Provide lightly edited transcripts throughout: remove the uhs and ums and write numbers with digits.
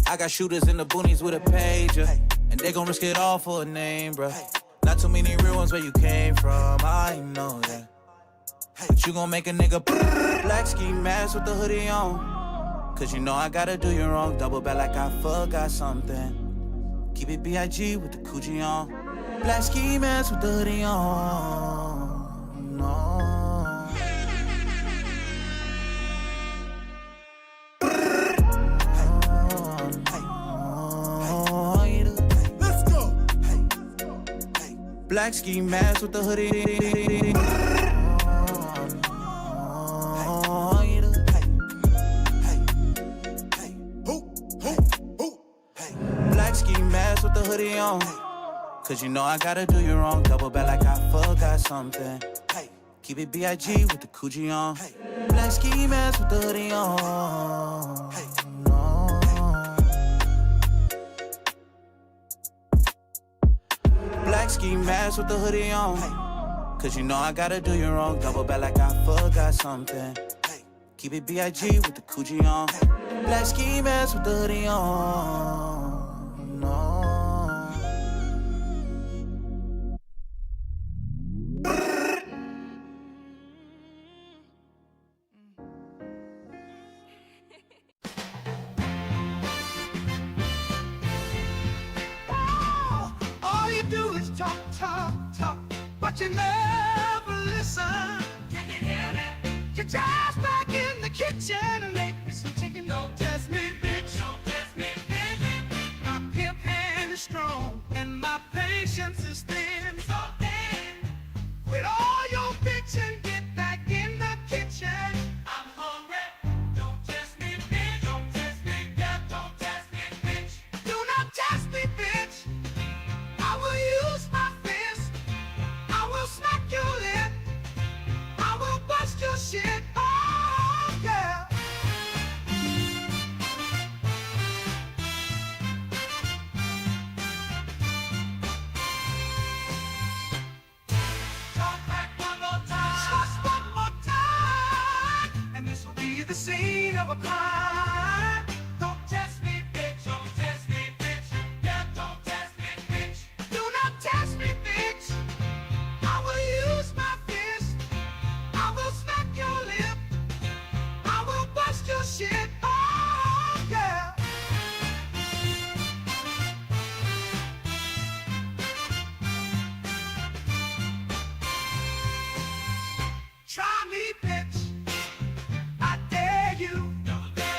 I got shooters in the boonies with a pager, and they gon' risk it all for a name, bruh. Not too many real ones where you came from, I know that. But you gon' make a nigga black ski mask with the hoodie on. Cause you know I gotta do you wrong. Double back like I forgot something. Keep it B.I.G. with the Coogi on. Black ski mask with the hoodie on. No. Let's go. Black ski mask with the hoodie. Black ski mask with the hoodie on. Cause you know I gotta do you wrong. Double back like I forgot something. Keep it B.I.G. with the Coogi on. Black ski mask with the hoodie on. No. Black ski mask with the hoodie on. Cause you know I gotta do you wrong. Double back like I forgot something. Keep it B.I.G. with the Coogi on. Black ski mask with the hoodie on. No. All you do is talk, talk, talk, but you never listen. Can you hear that? You're just back in the kitchen and make me some chicken. Don't test me, bitch. Don't test me, bitch. My pimp hand is strong and my patience is thin. So thin. With all your bitchin', get back in the kitchen. I'm hungry. Don't test me, bitch. Don't test me, yeah. Don't test me, bitch. Do not test me, bitch. I will use my fist. I will smack your lip. I will bust your shit. Oh, yeah. Talk back one more time. Just one more time. And this will be the scene of a crime. Don't test me, bitch. Don't test me, bitch. Yeah, don't test me, bitch. Do not test me, bitch. I will use my fist. I will smack your lip. I will bust your shit. Oh, yeah. Try me, bitch. I dare you. Don't dare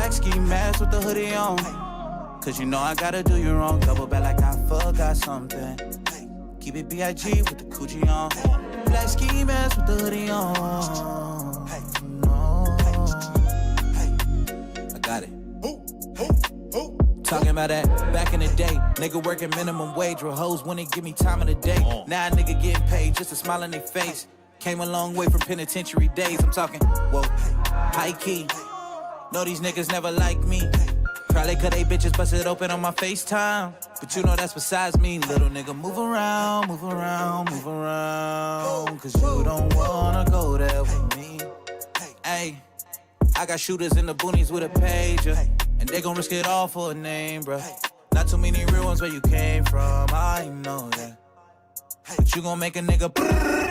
Black ski mask with the hoodie on. Cause you know I gotta do you wrong. Double back like I forgot something. Keep it B.I.G. with the coochie on. Black ski mask with the hoodie on. No. I got it. Talking about that back in the day. Nigga working minimum wage with hoes when they give me time of the day. Now a nigga getting paid just to smile on their face. Came a long way from penitentiary days. I'm talking, whoa, high key. Know these niggas never like me. Probably cause they bitches busted open on my FaceTime. But you know that's besides me. Little nigga, move around, move around, move around. Cause you don't wanna go there with me. Hey, I got shooters in the boonies with a pager. And they gon' risk it all for a name, bruh. Not too many real ones where you came from, I know that. But you gon' make a nigga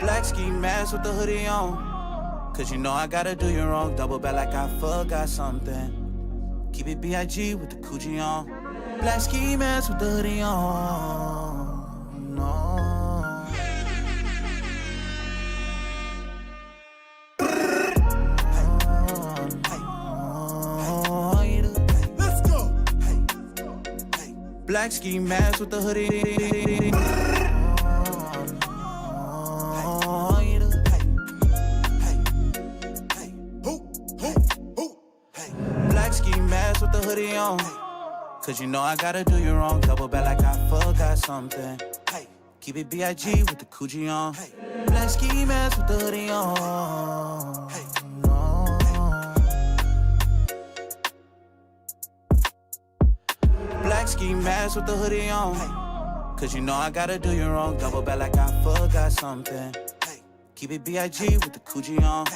black ski mask with the hoodie on. Cause you know I gotta do you wrong. Double back like I forgot something. Keep it B.I.G. with the coochie on. Black ski mask with the hoodie on. No. Let's go. Black ski mask with the hoodie. Black ski mask with the hoodie on. Cause you know I gotta do you wrong. Double back like I forgot something. Keep it B.I.G. with the coochie on. Black ski mask with the hoodie on. No. Black ski mask with the hoodie on. Cause you know I gotta do you wrong. Double back like I forgot something. Keep it B.I.G. with the coochie on.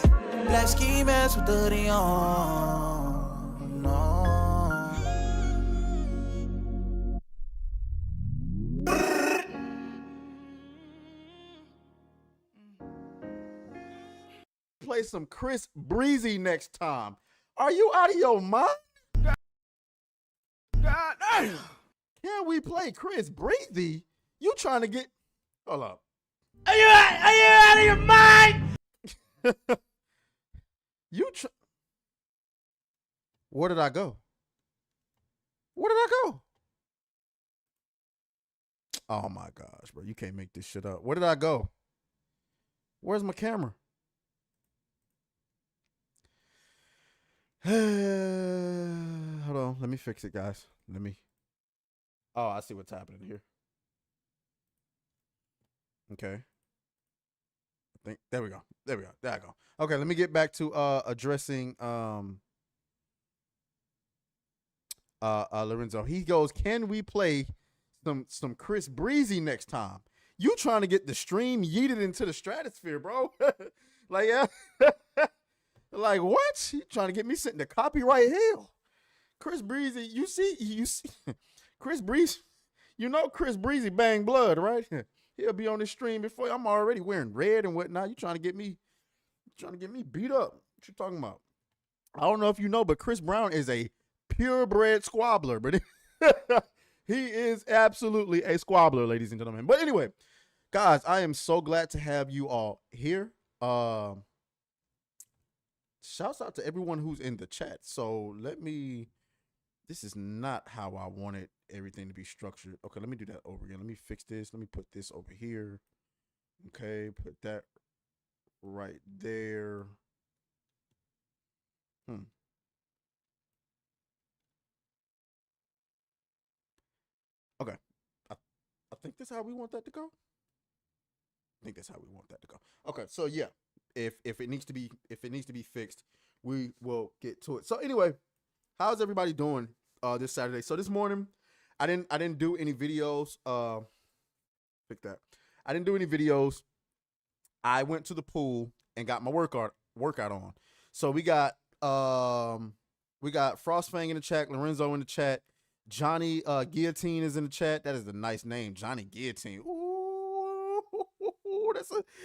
Black ski mask with the hoodie on. No. Play some Chris Breezy next time. Are you out of your mind? God damn. Can we play Chris Breezy? You trying to get... Hold up. Are you out of your mind? Where did I go? Where did I go? Oh my gosh, bro. You can't make this shit up. Where did I go? Where's my camera? Hold on. Let me fix it, guys. Oh, I see what's happening here. Okay. I think there we go. There I go. Okay, let me get back to addressing Lorenzo. He goes, "Can we play some Chris Breezy next time?" You trying to get the stream yeeted into the stratosphere, bro? Like, yeah. Like, what? You trying to get me sitting to copyright hell? Chris Breezy, you see, Chris Breezy, you know Chris Breezy bang blood, right? He'll be on this stream before. I'm already wearing red and whatnot. You trying to get me beat up? What you talking about? I don't know if you know, but Chris Brown is a purebred squabbler, but he is absolutely a squabbler, ladies and gentlemen. But anyway, guys, I am so glad to have you all here. Shouts out to everyone who's in the chat. So this is not how I wanted everything to be structured. Okay, let me do that over again. Let me fix this. Let me put this over here. Okay, put that right there. Okay. I think that's how we want that to go. Okay, so yeah. If it needs to be fixed, we will get to it. So anyway, how's everybody doing this Saturday? So this morning, I didn't do any videos. Pick that. I didn't do any videos. I went to the pool and got my workout on. So we got Frostfang in the chat, Lorenzo in the chat, Johnny Guillotine is in the chat. That is a nice name, Johnny Guillotine. Ooh,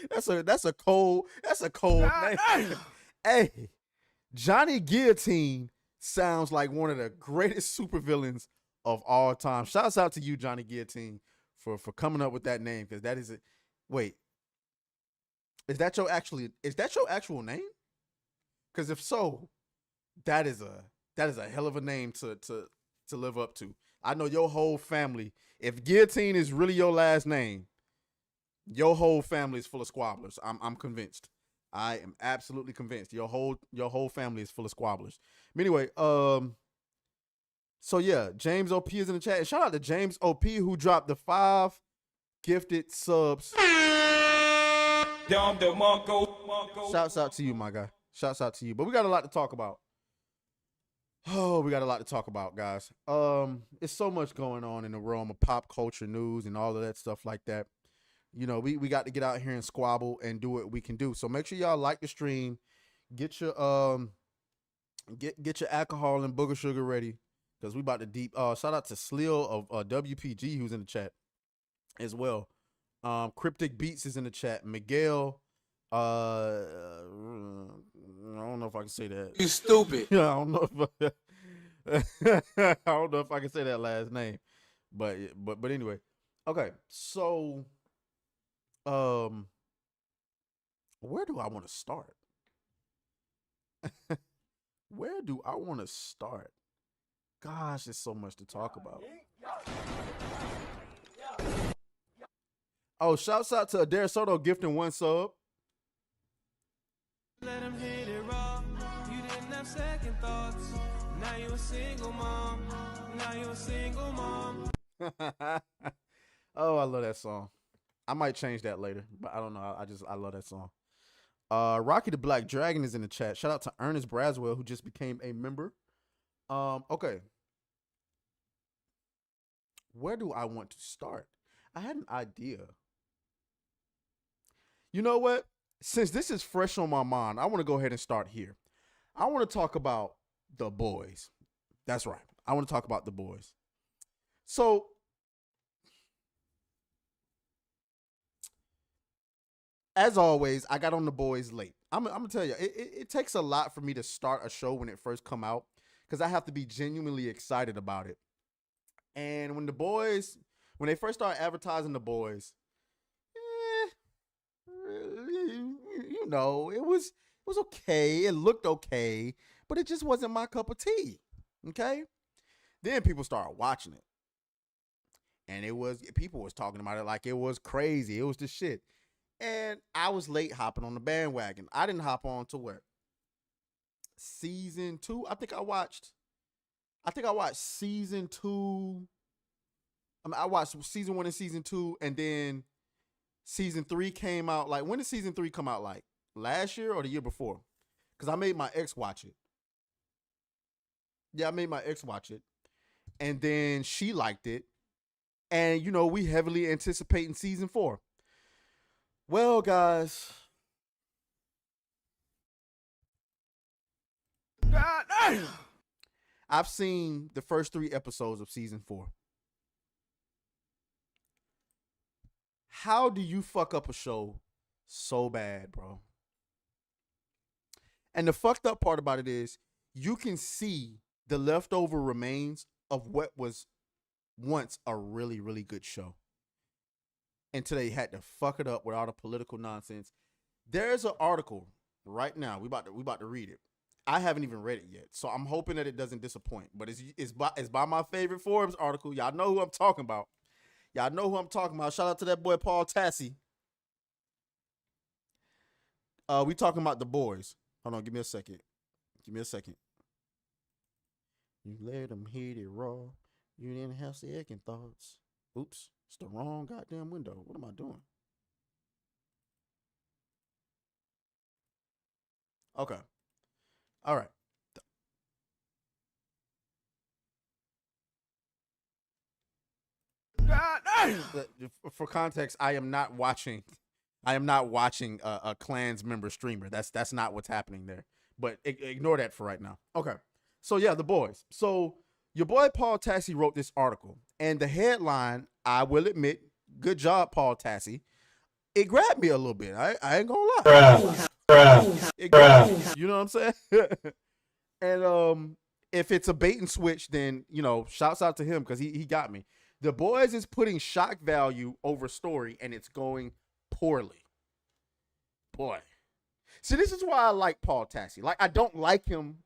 that's a cold name. Hey, Johnny Guillotine sounds like one of the greatest supervillains of all time. Shouts out to you, Johnny Guillotine, for coming up with that name, because that is it. Wait, is that your actual name? Because if so, that is a That is a hell of a name to live up to. I know your whole family. If Guillotine is really your last name, your whole family is full of squabblers. I'm convinced. I am absolutely convinced. Your whole family is full of squabblers. But anyway, so yeah, James OP is in the chat. And shout out to James OP who dropped the 5 gifted subs. Shouts out to you, my guy. Shouts out to you. But we got a lot to talk about. Oh, we got a lot to talk about, guys. It's so much going on in the realm of pop culture news and all of that stuff like that. You know, we got to get out here and squabble and do what we can do. So make sure y'all like the stream. Get your get your alcohol and booger sugar ready, because we about to deep. Shout out to Slil of WPG who's in the chat as well. Cryptic Beats is in the chat. Miguel. I don't know if I can say that. You stupid. Yeah, I don't know if I don't know if I can say that last name, but anyway, okay. So, where do I want to start? Where do I want to start? Gosh, there's so much to talk about. Oh, shouts out to Adair Soto gifting 1 sub. Let him hit it raw. You didn't have second thoughts. Now you a single mom. Now you a single mom. Oh, I love that song. I might change that later, but I don't know. I love that song. Rocky the Black Dragon is in the chat. Shout out to Ernest Braswell who just became a member. Okay. Where do I want to start? I had an idea. You know what? Since this is fresh on my mind, I want to go ahead and start here. I want to talk about The Boys. That's right. I want to talk about The Boys. So, as always, I got on The Boys late. I'm going to tell you, it takes a lot for me to start a show when it first come out, because I have to be genuinely excited about it. And when they first started advertising The Boys, you know, it was okay. It looked okay, but it just wasn't my cup of tea. Okay. Then people started watching it, and people was talking about it like it was crazy. It was the shit. And I was late hopping on the bandwagon. I didn't hop on to what? Season 2? I think I watched season 2. I watched season 1 and season 2, and then season 3 came out. Like, when did season 3 come out? Like last year or the year before? Because I made my ex watch it. Yeah, I made my ex watch it. And then she liked it. And, you know, we heavily anticipating season 4. Well, guys. God damn. I've seen the first 3 episodes of season 4. How do you fuck up a show so bad, bro? And the fucked up part about it is you can see the leftover remains of what was once a really, really good show. Until they had to fuck it up with all the political nonsense. There's an article right now. We about to read it. I haven't even read it yet, so I'm hoping that it doesn't disappoint. But it's by my favorite Forbes article. Y'all know who I'm talking about. Shout out to that boy Paul Tassi. We talking about The Boys. Hold on, give me a second. You let them hit it raw. You didn't have second thoughts. Oops, it's the wrong goddamn window. What am I doing? Okay. All right. God damn. For context, I am not watching a Clans member streamer. That's not what's happening there. But ignore that for right now. Okay. So yeah, The Boys. So your boy Paul Tassi wrote this article, and the headline, I will admit, good job, Paul Tassi. It grabbed me a little bit. I ain't gonna lie. It grabbed me. You know what I'm saying? And if it's a bait and switch, then, you know, shouts out to him because he got me. The Boys is putting shock value over story, and it's going poorly. Boy. See, this is why I like Paul Tassi. Like, I don't like him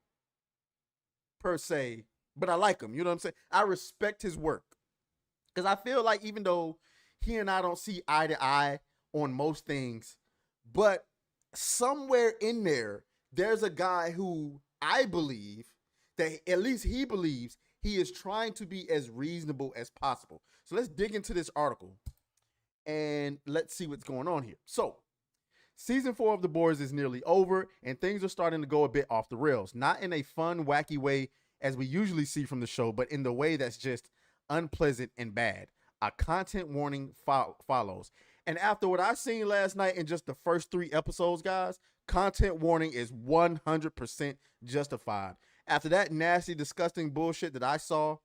per se, but I like him. You know what I'm saying? I respect his work. Because I feel like even though he and I don't see eye to eye on most things, but somewhere in there, there's a guy who I believe that at least he believes he is trying to be as reasonable as possible. So let's dig into this article and let's see what's going on here. So, season 4 of The Boys is nearly over, and things are starting to go a bit off the rails. Not in a fun, wacky way as we usually see from the show, but in the way that's just unpleasant and bad. A content warning follows. And after what I seen last night in just the first 3 episodes, guys, content warning is 100% justified. After that nasty, disgusting bullshit that I saw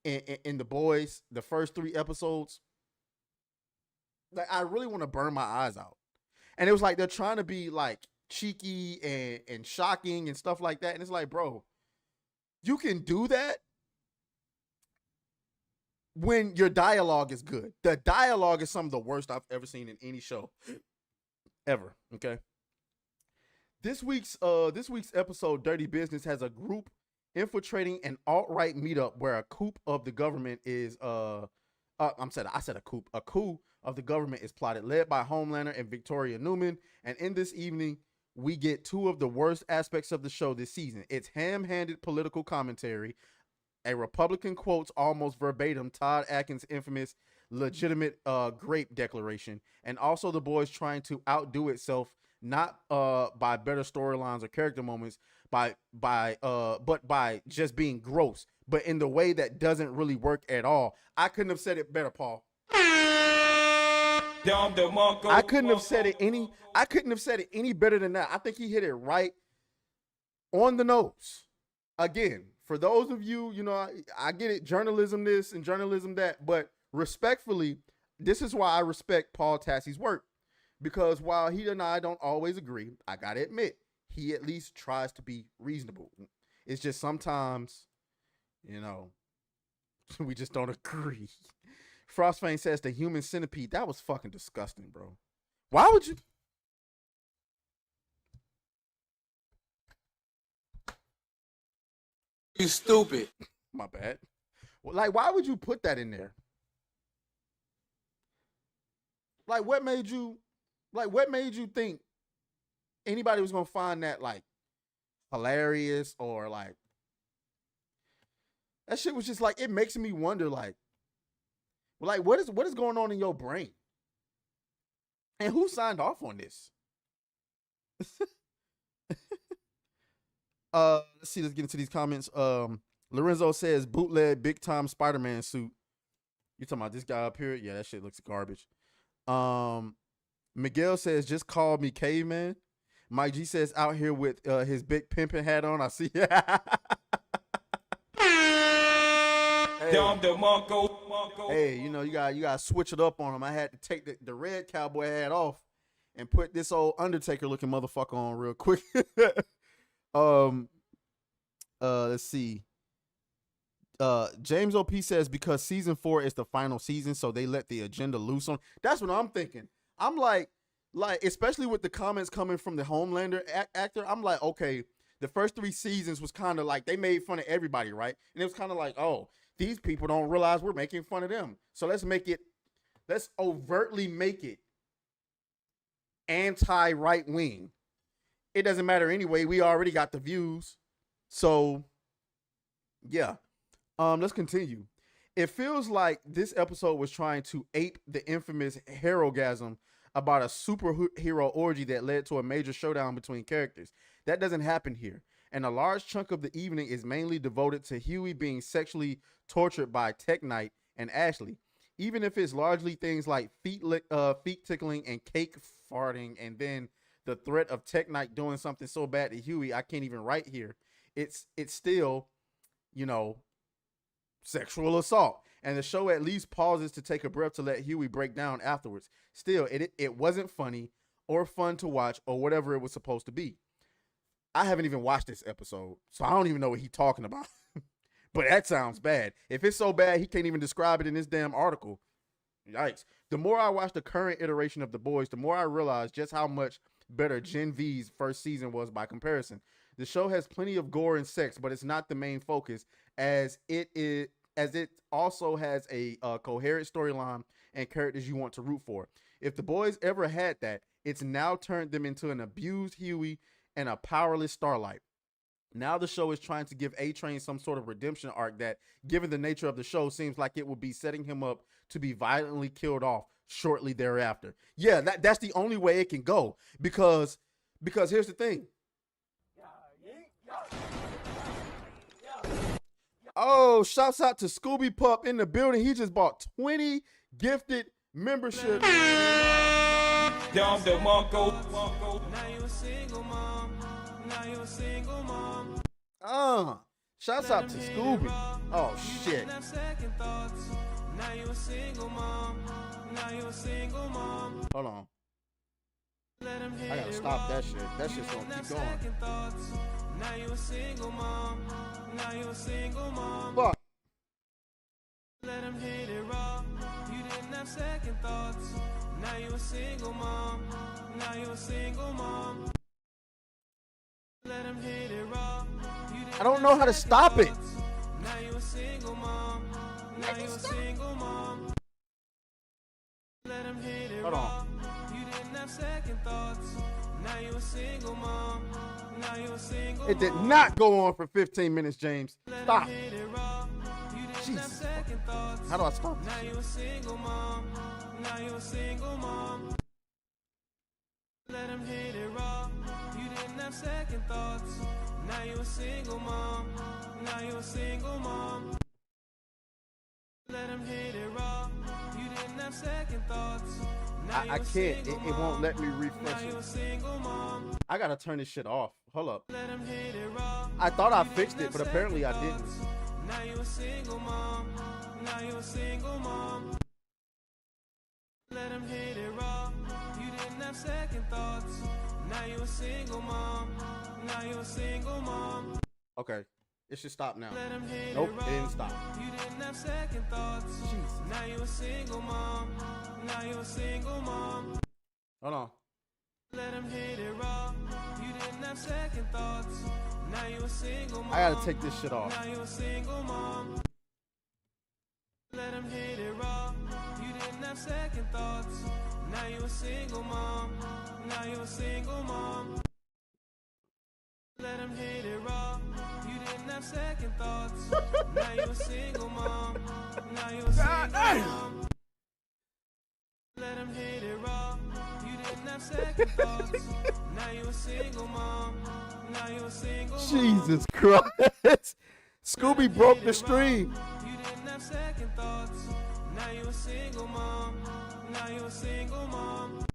in The Boys, the first 3 episodes, like I really want to burn my eyes out. And it was like they're trying to be like cheeky and shocking and stuff like that. And it's like, bro, you can do that when your dialogue is good. The dialogue is some of the worst I've ever seen in any show ever. Okay. This week's episode, Dirty Business, has a group infiltrating an alt-right meetup where a coup of the government is a coup of the government is plotted, led by Homelander and Victoria Newman. And in this evening, we get 2 of the worst aspects of the show this season. It's ham-handed political commentary. A Republican quotes almost verbatim Todd Atkins' infamous legitimate grape declaration, and also The Boys trying to outdo itself, not by better storylines or character moments, but by just being gross, but in the way that doesn't really work at all. I couldn't have said it better, Paul. I couldn't have said it any better than that. I think he hit it right on the nose. Again, for those of you, you know, I get it, journalism this and journalism that, but respectfully, this is why I respect Paul Tassi's work. Because while he and I don't always agree, I gotta admit, he at least tries to be reasonable. It's just sometimes, you know, we just don't agree. Frostfang says the human centipede. That was fucking disgusting, bro. Why would you? You stupid. My bad. Well, like, why would you put that in there? Like, what made you think anybody was gonna find that like hilarious, or like that shit was just like, it makes me wonder, like what is going on in your brain? And who signed off on this? Let's see, let's get into these comments. Lorenzo says bootleg big time Spider-Man suit. You talking about this guy up here? Yeah, that shit looks garbage. Miguel says just call me caveman. Mike G says out here with his big pimpin' hat on. I see. Hey, you know, you gotta switch it up on him. I had to take the red cowboy hat off and put this old Undertaker looking motherfucker on real quick. Let's see. James OP says because season 4 is the final season, so they let the agenda loose on. That's what I'm thinking. I'm like, especially with the comments coming from the Homelander actor, I'm like, okay, the first 3 seasons was kind of like they made fun of everybody, right? And it was kind of like, oh, these people don't realize we're making fun of them. So let's overtly make it anti-right wing. It doesn't matter anyway. We already got the views. So yeah. Let's continue. It feels like this episode was trying to ape the infamous Herogasm about a superhero orgy that led to a major showdown between characters. That doesn't happen here. And a large chunk of the evening is mainly devoted to Huey being sexually tortured by Tech Knight and Ashley. Even if it's largely things like feet tickling and cake farting, and then the threat of Tech Knight doing something so bad to Huey I can't even write here. It's still, you know, sexual assault. And the show at least pauses to take a breath to let Huey break down afterwards. Still, it wasn't funny or fun to watch or whatever it was supposed to be. I haven't even watched this episode, so I don't even know what he's talking about. But that sounds bad. If it's so bad, he can't even describe it in this damn article. Yikes. The more I watch the current iteration of The Boys, the more I realize just how much better Gen V's first season was by comparison. The show has plenty of gore and sex, but it's not the main focus, as it also has a coherent storyline and characters you want to root for. If the boys ever had that, it's now turned them into an abused Huey and a powerless Starlight. Now the show is trying to give aTraes some sort of redemption arc that, given the nature of the show, seems like it would be setting him up to be violently killed off shortly thereafter. Yeah, that's the only way it can go, because here's the thing. Oh, shouts out to Scooby Pup in the building. He just bought 20 gifted memberships. Down the Mongo. Shouts out to Scooby. Oh shit. Hold on. I gotta stop that shit. That shit's gonna keep going. Now you a single mom. Now you a single mom. Fuck. Let him hit it raw. You didn't have second thoughts. Now you a single mom. Now you a single mom. Let him hit it raw. I don't know how to stop it. Now you a single mom. Now you a single mom. Let him hit it Hold raw. on. You didn't have second thoughts. Now you a single mom. Now you a single It did not go on for 15 minutes, James. Stop. Jesus. How do I stop this Now shit? you a single mom. Now you a single mom. Let him hit it raw. You didn't have second thoughts. Now you a single mom. Now you a single mom. Let him hit it raw. You didn't have second thoughts. I can't. It won't let me refresh it. Single mom. I gotta turn this shit off. Hold up. Let him hit it raw. I thought I fixed it, but apparently I didn't. Now you a single mom. Now you a single mom. Let him hit it raw. You didn't have second thoughts. Now you a single mom. Now you a single mom. Okay. It should stop now. Let him hit Nope, it it didn't stop. You didn't have second thoughts. Jesus. Now you a single mom. Now you a single mom. Hold on. Let him hit it raw. You didn't have second thoughts. Now you a single mom. I gotta take this shit off. Now you a single mom. Let him hit it raw. You didn't have second thoughts. Now you a single mom. Now you a single mom. Let him hit it raw. You didn't have second thoughts. Now you a single mom. Now you a single mom. Let him hit it raw. You didn't have second thoughts. Now you a single mom. Now you a single mom. Jesus Christ. Scooby broke the stream. You didn't have second thoughts. Now you a single mom. Now you a single mom.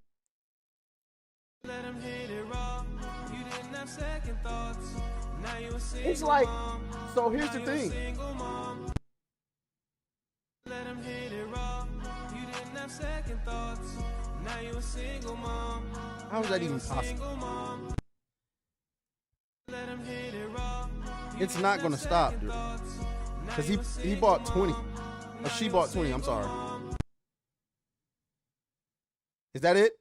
Let him hit it raw. You didn't have second thoughts. Now you a single It's like, mom. so here's Now the you a thing. single mom. Let him hit it raw. You didn't have second thoughts. Now you a single mom. How is Now that you even a possible? single mom. Let him hit it raw. You It's didn't not have gonna stop, second dude. thoughts. Now Because you a he single bought 20. mom. Or Now she you a bought 20, I'm single sorry. mom. Is that it?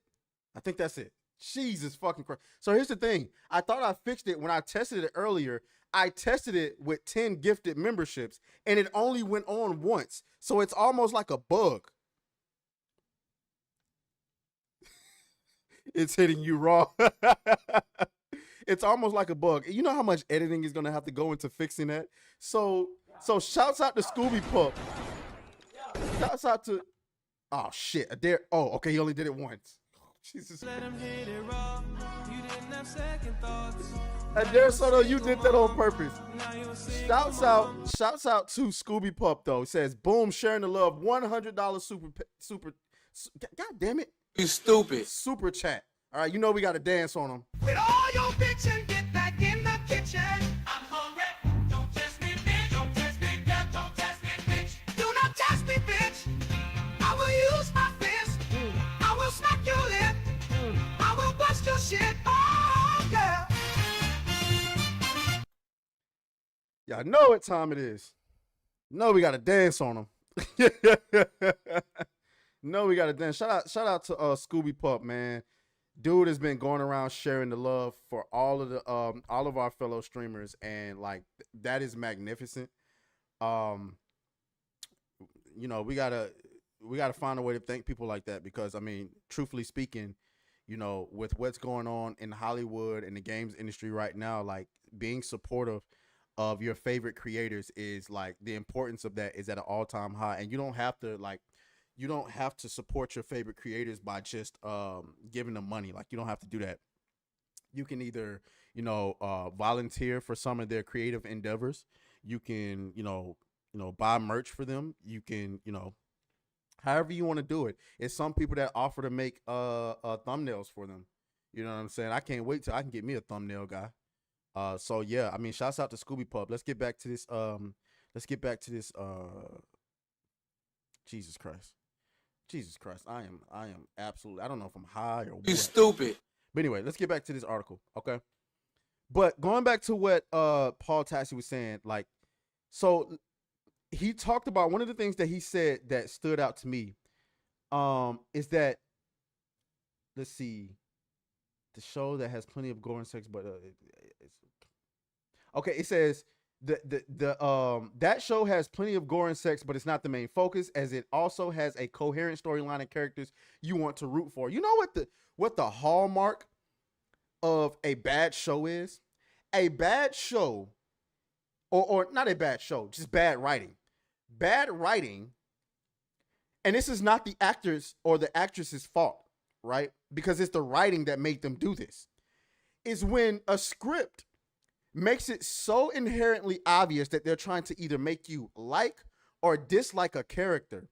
I think that's it. Jesus fucking Christ. So here's the thing. I thought I fixed it when I tested it earlier. I tested it with 10 gifted memberships and it only went on once. So it's almost like a bug. It's hitting you raw. It's almost like a bug. You know how much editing is going to have to go into fixing that? So shouts out to Scooby Pup. Shouts out to, oh shit. Adair. Oh, okay. He only did it once. Jesus. Let him hit it raw. You didn't have second thoughts. Adair Soto, you did that on purpose. Now you a single Shouts mom. out to Scooby Pup though. Says boom, sharing the love. $100 super. God damn it. You stupid. Super chat. All right, you know we got to dance on them. With all your bitchin', get back in the kitchen. I'm hungry. Don't test me, bitch. Don't test me, bitch. Don't test me, bitch. Do not test me, bitch. I will use my fist. I will smack your lip. I will bust your shit. Oh, yeah. Y'all know what time it is. No, we got to dance on them. No, we got to dance. Shout out to Scooby Pup, man. dude has been going around sharing the love for all of our fellow streamers, and like that is magnificent. Um, we gotta find a way to thank people like that, because I mean, truthfully speaking, with what's going on in Hollywood and the games industry right now, like being supportive of your favorite creators is like, the importance of that is at an all-time high. And you don't have to support your favorite creators by just giving them money. Like, you don't have to do that. You can either volunteer for some of their creative endeavors. You can buy merch for them. You can however you want to do it. It's some people that offer to make thumbnails for them. You know what I'm saying? I can't wait till I can get me a thumbnail guy. So yeah, I mean, shouts out to Scooby Pup. Let's get back to this. Jesus Christ. I am absolutely, I don't know if I'm high or what. You stupid. But anyway, let's get back to this article. Okay. But going back to what Paul Tassi was saying, like, so he talked about, one of the things that he said that stood out to me is that, let's see, the show that has plenty of gore and sex, but okay, it says that show has plenty of gore and sex, but it's not the main focus, as it also has a coherent storyline and characters you want to root for. You know what the hallmark of a bad show is? A bad show, or not a bad show, just bad writing. Bad writing, and this is not the actors or the actress's fault, right? Because it's the writing that made them do this. Is when a script makes it so inherently obvious that they're trying to either make you like or dislike a character,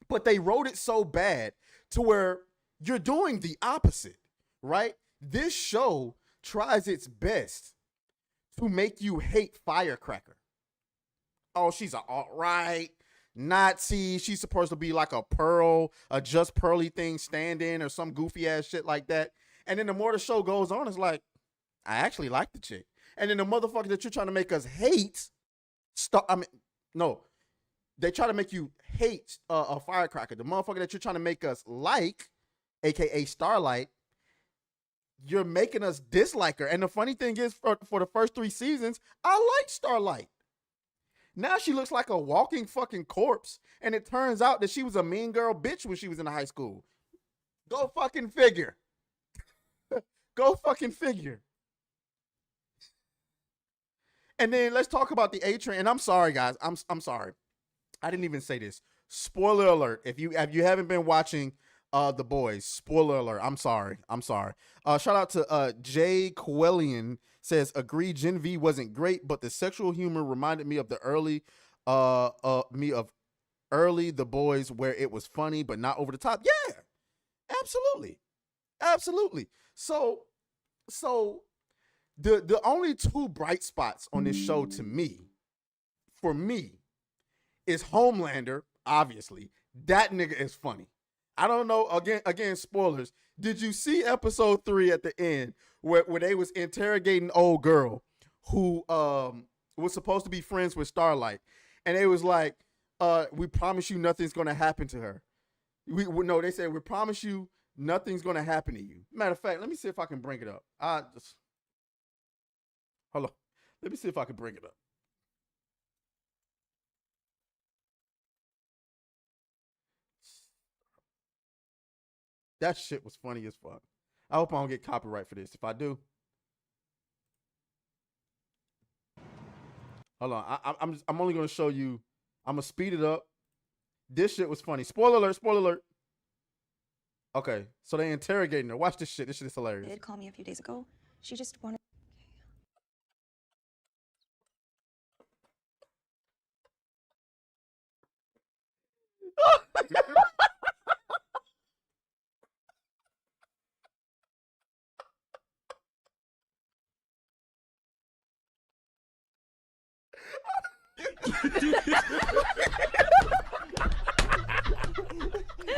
but they wrote it so bad to where you're doing the opposite, right? This show tries its best to make you hate Firecracker. Oh, she's an alt-right Nazi. She's supposed to be like a just pearly thing stand-in or some goofy ass shit like that. And then the more the show goes on, it's like, I actually like the chick. And then the motherfucker that you're trying to make us hate, they try to make you hate a Firecracker. The motherfucker that you're trying to make us like, aka Starlight, you're making us dislike her. And the funny thing is, for the first 3 seasons, I like Starlight. Now she looks like a walking fucking corpse. And it turns out that she was a mean girl bitch when she was in high school. Go fucking figure. Go fucking figure. And then let's talk about the aTraes. And I'm sorry, guys. I'm sorry. I didn't even say this. Spoiler alert. If you haven't been watching The Boys, spoiler alert. I'm sorry. Shout out to Jay Coelian. Says, agree, Gen V wasn't great, but the sexual humor reminded me of the early The Boys, where it was funny but not over the top. Yeah, absolutely. So the only 2 bright spots on this show for me, is Homelander. Obviously, that nigga is funny. I don't know. Again, spoilers. Did you see episode 3 at the end where they was interrogating old girl who was supposed to be friends with Starlight, and they was like, we promise you nothing's gonna happen to her. They said, we promise you nothing's gonna happen to you. Matter of fact, let me see if I can bring it up. Hold on. Let me see if I can bring it up. That shit was funny as fuck. I hope I don't get copyright for this. If I do, hold on. I'm only gonna show you. I'm gonna speed it up. This shit was funny. Spoiler alert. Okay, so they interrogating her. Watch this shit. This shit is hilarious. Did call me a few days ago. She just wanted.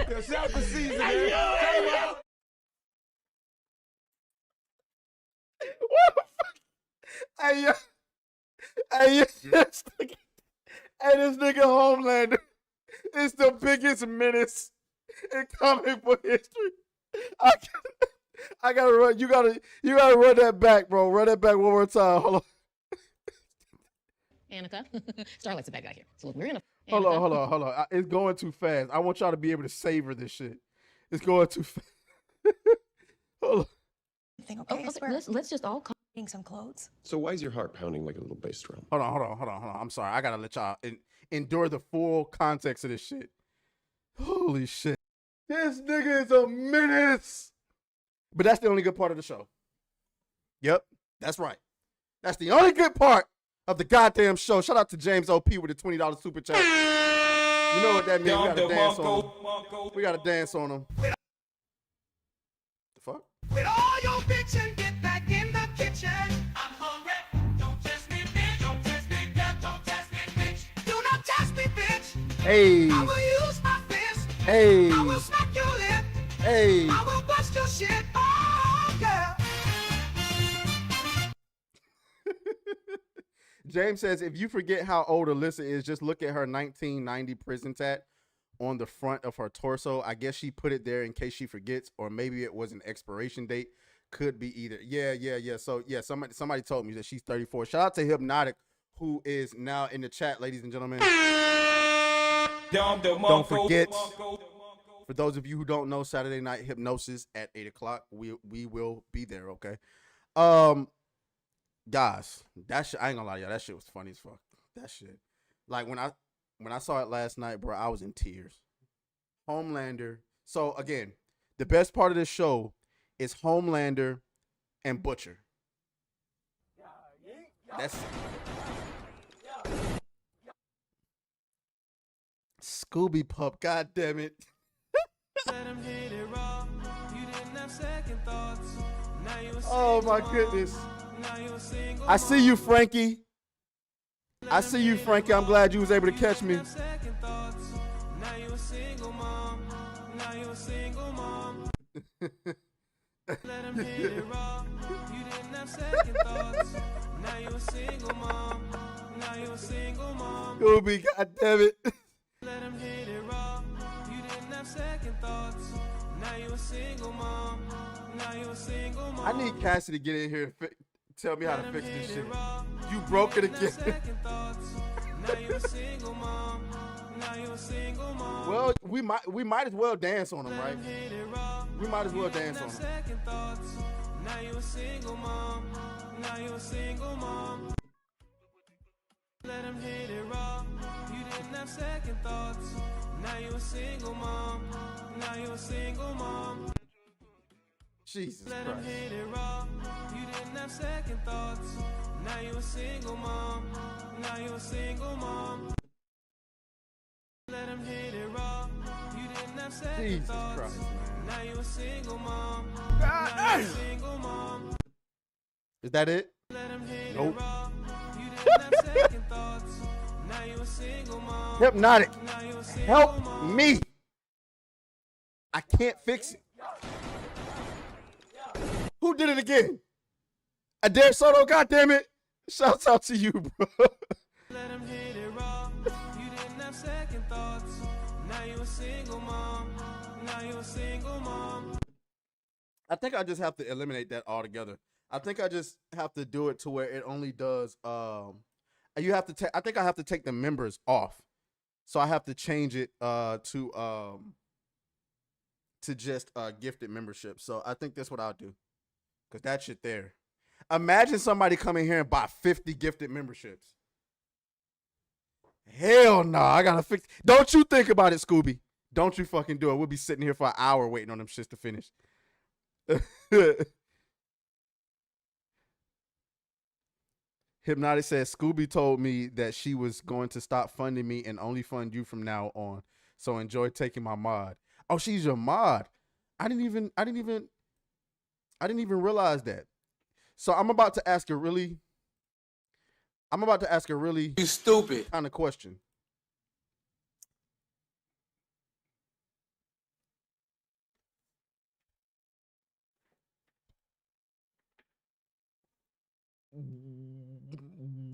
Yourself for season. Hey, this nigga Homelander is the biggest menace in comic book history. I gotta run. You gotta run that back, bro. Run that back one more time. Hold on. Annika. Starlight's a bad guy here. So look, we're gonna. Hold on. It's going too fast. I want y'all to be able to savor this shit. It's going too fast. Hold on. Everything okay? I swear. Let's just all come. Getting some clothes. So why is your heart pounding like a little bass drum? Hold on. I'm sorry. I gotta let y'all endure the full context of this shit. Holy shit. This nigga is a menace. But that's the only good part of the show. Yep, that's right. That's the only good part of the goddamn show. Shout out to James OP with a $20 super chat. You know what that means? We gotta dance on him. We gotta dance on him. The fuck? With all your bitch and get back in the kitchen. I'm hungry. Don't test me, bitch. Don't test me, bitch. Don't test me, bitch. Do not test me, bitch. Hey. I will use my fist. Hey. I will smack your lip. Hey. I will bust your shit. Oh, girl. James says, if you forget how old Alyssa is, just look at her 1990 prison tat on the front of her torso. I guess she put it there in case she forgets, or maybe it was an expiration date. Could be either. Yeah. So yeah, somebody told me that she's 34. Shout out to Hypnotic, who is now in the chat, ladies and gentlemen. Don't forget, for those of you who don't know, Saturday Night Hypnosis at 8 o'clock. We will be there, okay? Guys, that shit, I ain't gonna lie to y'all, that shit was funny as fuck. That shit. Like when I saw it last night, bro, I was in tears. Homelander. So again, the best part of this show is Homelander and Butcher. That's Scooby Pup, god damn it. Oh my goodness. I see you, Frankie. I'm glad you was able to catch me. Scooby, god damn it. I need Cassie to get in here and tell me how to fix this shit. You broke it again. Well, we might as well dance on them, right? We might as well dance on them. Let him hit it raw. You didn't have second thoughts. Now you a single mom. Now you a single mom. Jesus Christ. Let him hit it raw. You didn't have second thoughts. Now you a single mom. Now you a single mom. Let him hit it raw. You didn't have second thoughts. Jesus Christ, man. Now you a single mom. Now you a single mom. Is that it? Let him hit it raw. You didn't have second thoughts. Now you a single mom. Hypnotic. Help me. I can't fix it. Who did it again? Adair Soto, goddammit. Shouts out to you, bro. Let him hit it raw. You didn't have second thoughts. Now you a single mom. Now you a single mom. I think I just have to eliminate that altogether. I think I just have to do it to where it only does you have to I think I have to take the members off. So I have to change it to just gifted membership. So I think that's what I'll do. Cause that shit there. Imagine somebody coming here and buy 50 gifted memberships. Hell no, I gotta fix. Don't you think about it, Scooby. Don't you fucking do it. We'll be sitting here for an hour waiting on them shits to finish. Hypnotic says Scooby told me that she was going to stop funding me and only fund you from now on. So enjoy taking my mod. Oh, she's your mod. I didn't even realize that. So I'm about to ask a really You stupid. kind of question.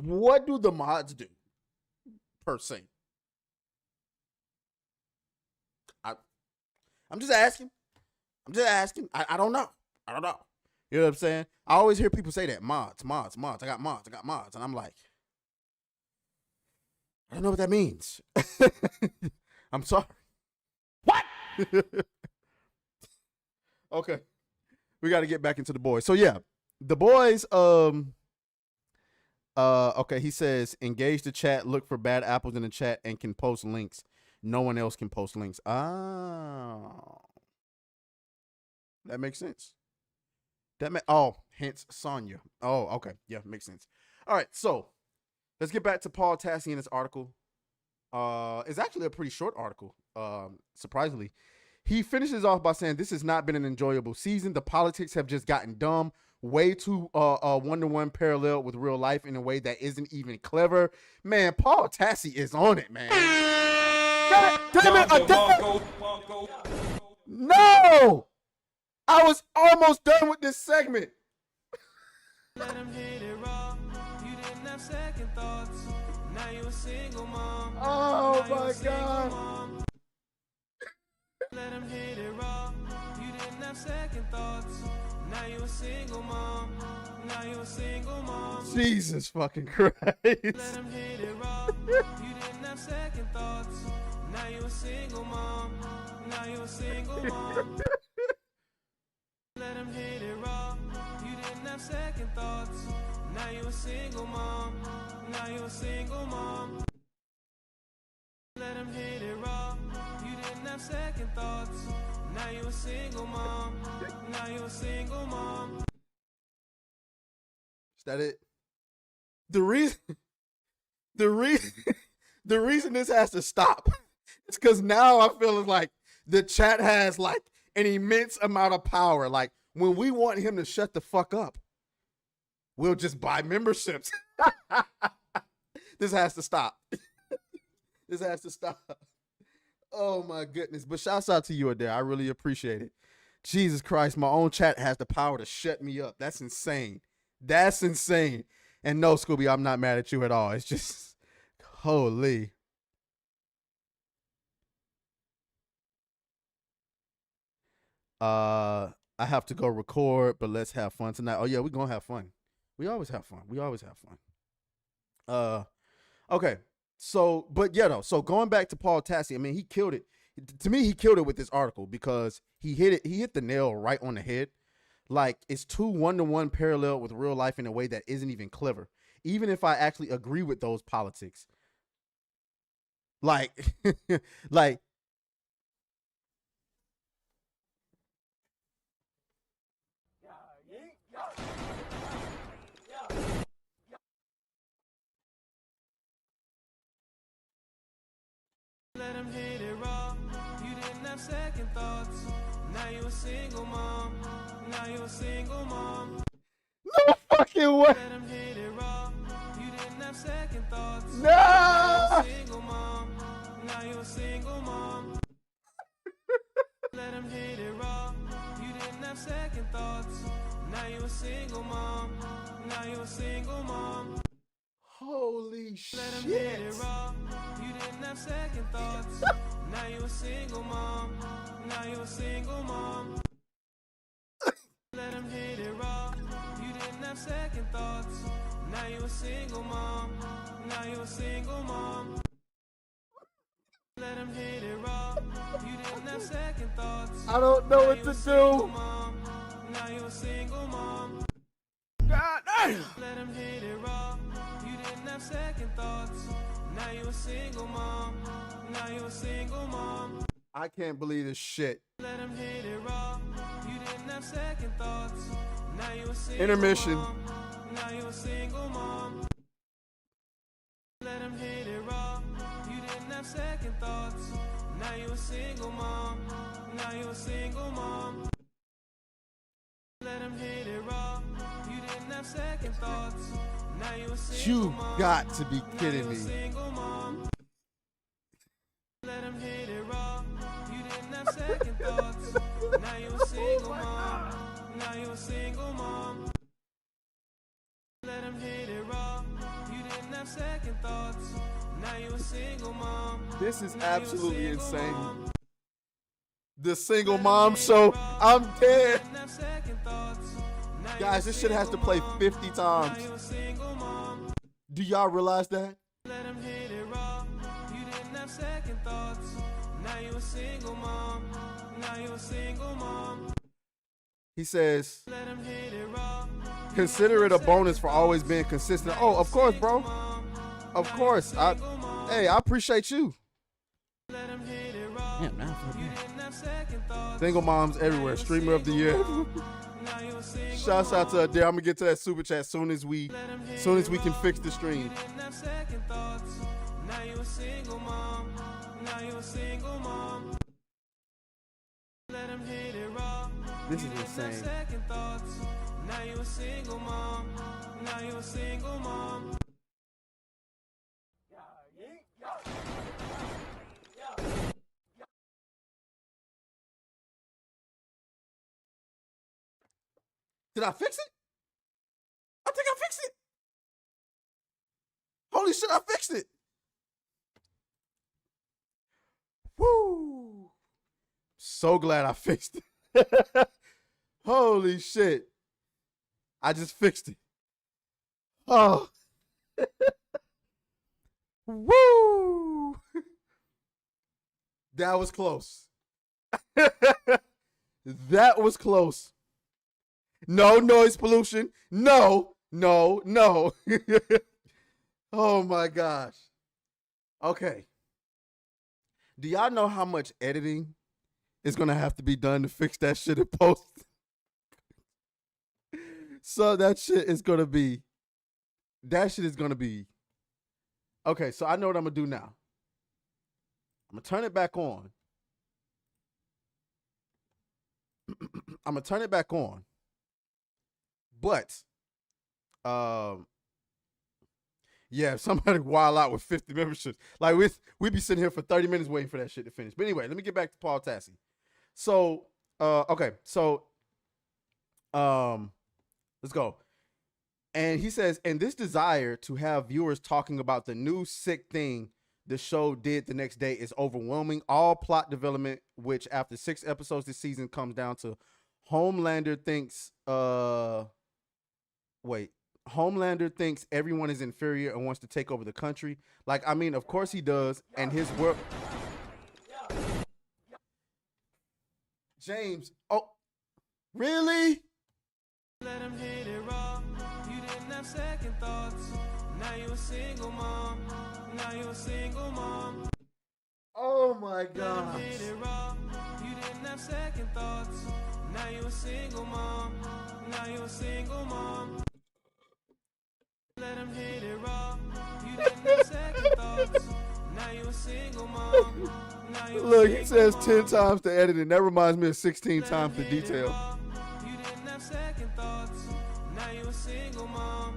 What do the mods do per se? I'm just asking. I don't know. I don't know. You know what I'm saying? I always hear people say that. Mods. I got mods. And I'm like, I don't know what that means. I'm sorry. What? Okay. We got to get back into the boys. So yeah, the boys, okay, he says, engage the chat, look for bad apples in the chat, and can post links. No one else can post links. Oh. That makes sense. Hence Sonya. Oh, okay. Yeah, makes sense. All right, so let's get back to Paul Tassi in this article. It's actually a pretty short article, surprisingly. He finishes off by saying, this has not been an enjoyable season. The politics have just gotten dumb. Way too one-to-one parallel with real life in a way that isn't even clever. Man, Paul Tassi is on it, man. God damn it. No! I was almost done with this segment. Let him hit it raw. You didn't have second thoughts. Now you a single mom. Oh my God. Let him hit it raw. You didn't have second thoughts. Now you a single mom. Now you a single mom. Jesus fucking Christ. Let him hit it raw. You didn't have second thoughts. Now you a single mom. Now you a single mom. Let him hit it raw. You didn't have second thoughts. Now you a single mom. Now you a single mom. Let him hit it raw. You didn't have second thoughts. Now you a single mom. Now you a single mom. Is that it? The reason this has to stop is because now I feel like the chat has like an immense amount of power. Like when we want him to shut the fuck up, we'll just buy memberships. This has to stop. This has to stop. Oh my goodness. But shouts out to you, Adair. I really appreciate it. Jesus Christ, my own chat has the power to shut me up. That's insane. That's insane. And no, Scooby, I'm not mad at you at all. It's just, holy. I have to go record, but let's have fun tonight. Oh yeah, we're gonna have fun. We always have fun. Okay. So, but yeah, though. So going back to Paul Tassi, I mean, he killed it. To me, he killed it with this article because he hit the nail right on the head. Like, it's too one-to-one parallel with real life in a way that isn't even clever. Even if I actually agree with those politics. Like, like, Let him hit it raw. You didn't have second thoughts. Now you a single mom. Now you a single mom. no fucking way. Let him hit it raw. You didn't have second thoughts. No. Now you a single mom. Now you a single mom. Let him hit it raw. You didn't have second thoughts. Now you a single mom. Now you a single mom. Holy Let him hit shit. it raw. You didn't have second thoughts. Now you a single mom. Now you a single mom. Let him hit it raw. You didn't have second thoughts. Now you a single mom. Now you a single mom. Let him hit it raw. You didn't have second thoughts. I don't know Now what you to a single do. mom. Now you a single mom. God damn. Let him hit it raw. You didn't have second thoughts. Now you a single mom. Now you a single mom. I can't believe this shit. Let him hit it raw. You didn't have second thoughts. Now you a single Intermission. mom. Now you a single mom. Let him hit it raw. You didn't have second thoughts. Now you a single mom. Now you a single mom. Let him hit it raw. You didn't have second thoughts. Now you a single You mom. got to be Now kidding you a me. single mom. Let him hit it raw. You didn't have second thoughts. Now you a single mom. Now you a single mom. Let him hit it raw. You didn't have second thoughts. Now you a single mom. This is Now you a absolutely single insane. mom. The single mom show. I'm dead. Guys, this shit has to play 50 times. Do y'all realize that? He says, consider it a bonus for always being consistent. Oh, of course, bro. Of course. I appreciate you. Damn, now I feel bad. Single moms everywhere. Streamer of the year. Shouts out to Adair. I'm gonna get to that super chat soon as we can fix the stream. This is insane. Did I fix it? I think I fixed it. Holy shit, I fixed it. Woo. So glad I fixed it. Holy shit. I just fixed it. Oh. Woo. That was close. That was close. No noise pollution. No. Oh my gosh. Okay. Do y'all know how much editing is going to have to be done to fix that shit in post? So that shit is going to be. Okay, so I know what I'm going to do now. I'm going to turn it back on. But, yeah, if somebody wild out with 50 memberships, like we'd be sitting here for 30 minutes waiting for that shit to finish. But anyway, let me get back to Paul Tassi. So, okay, so, let's go. And he says, and this desire to have viewers talking about the new sick thing the show did the next day is overwhelming. All plot development, which after 6 episodes this season comes down to Homelander thinks everyone is inferior and wants to take over the country. Like, I mean, of course he does. And his work. James. Oh, really? Let him hit it raw. You didn't have second thoughts. Now you a single mom. Oh my God. Let him hit it raw. You didn't have second thoughts. Now you a single mom. Let him hit it raw. You didn't have second thoughts. Now you a single mom. Look, he says 10 times to edit, and that reminds me of 16 times to detail. You didn't have second thoughts. Now you a single mom.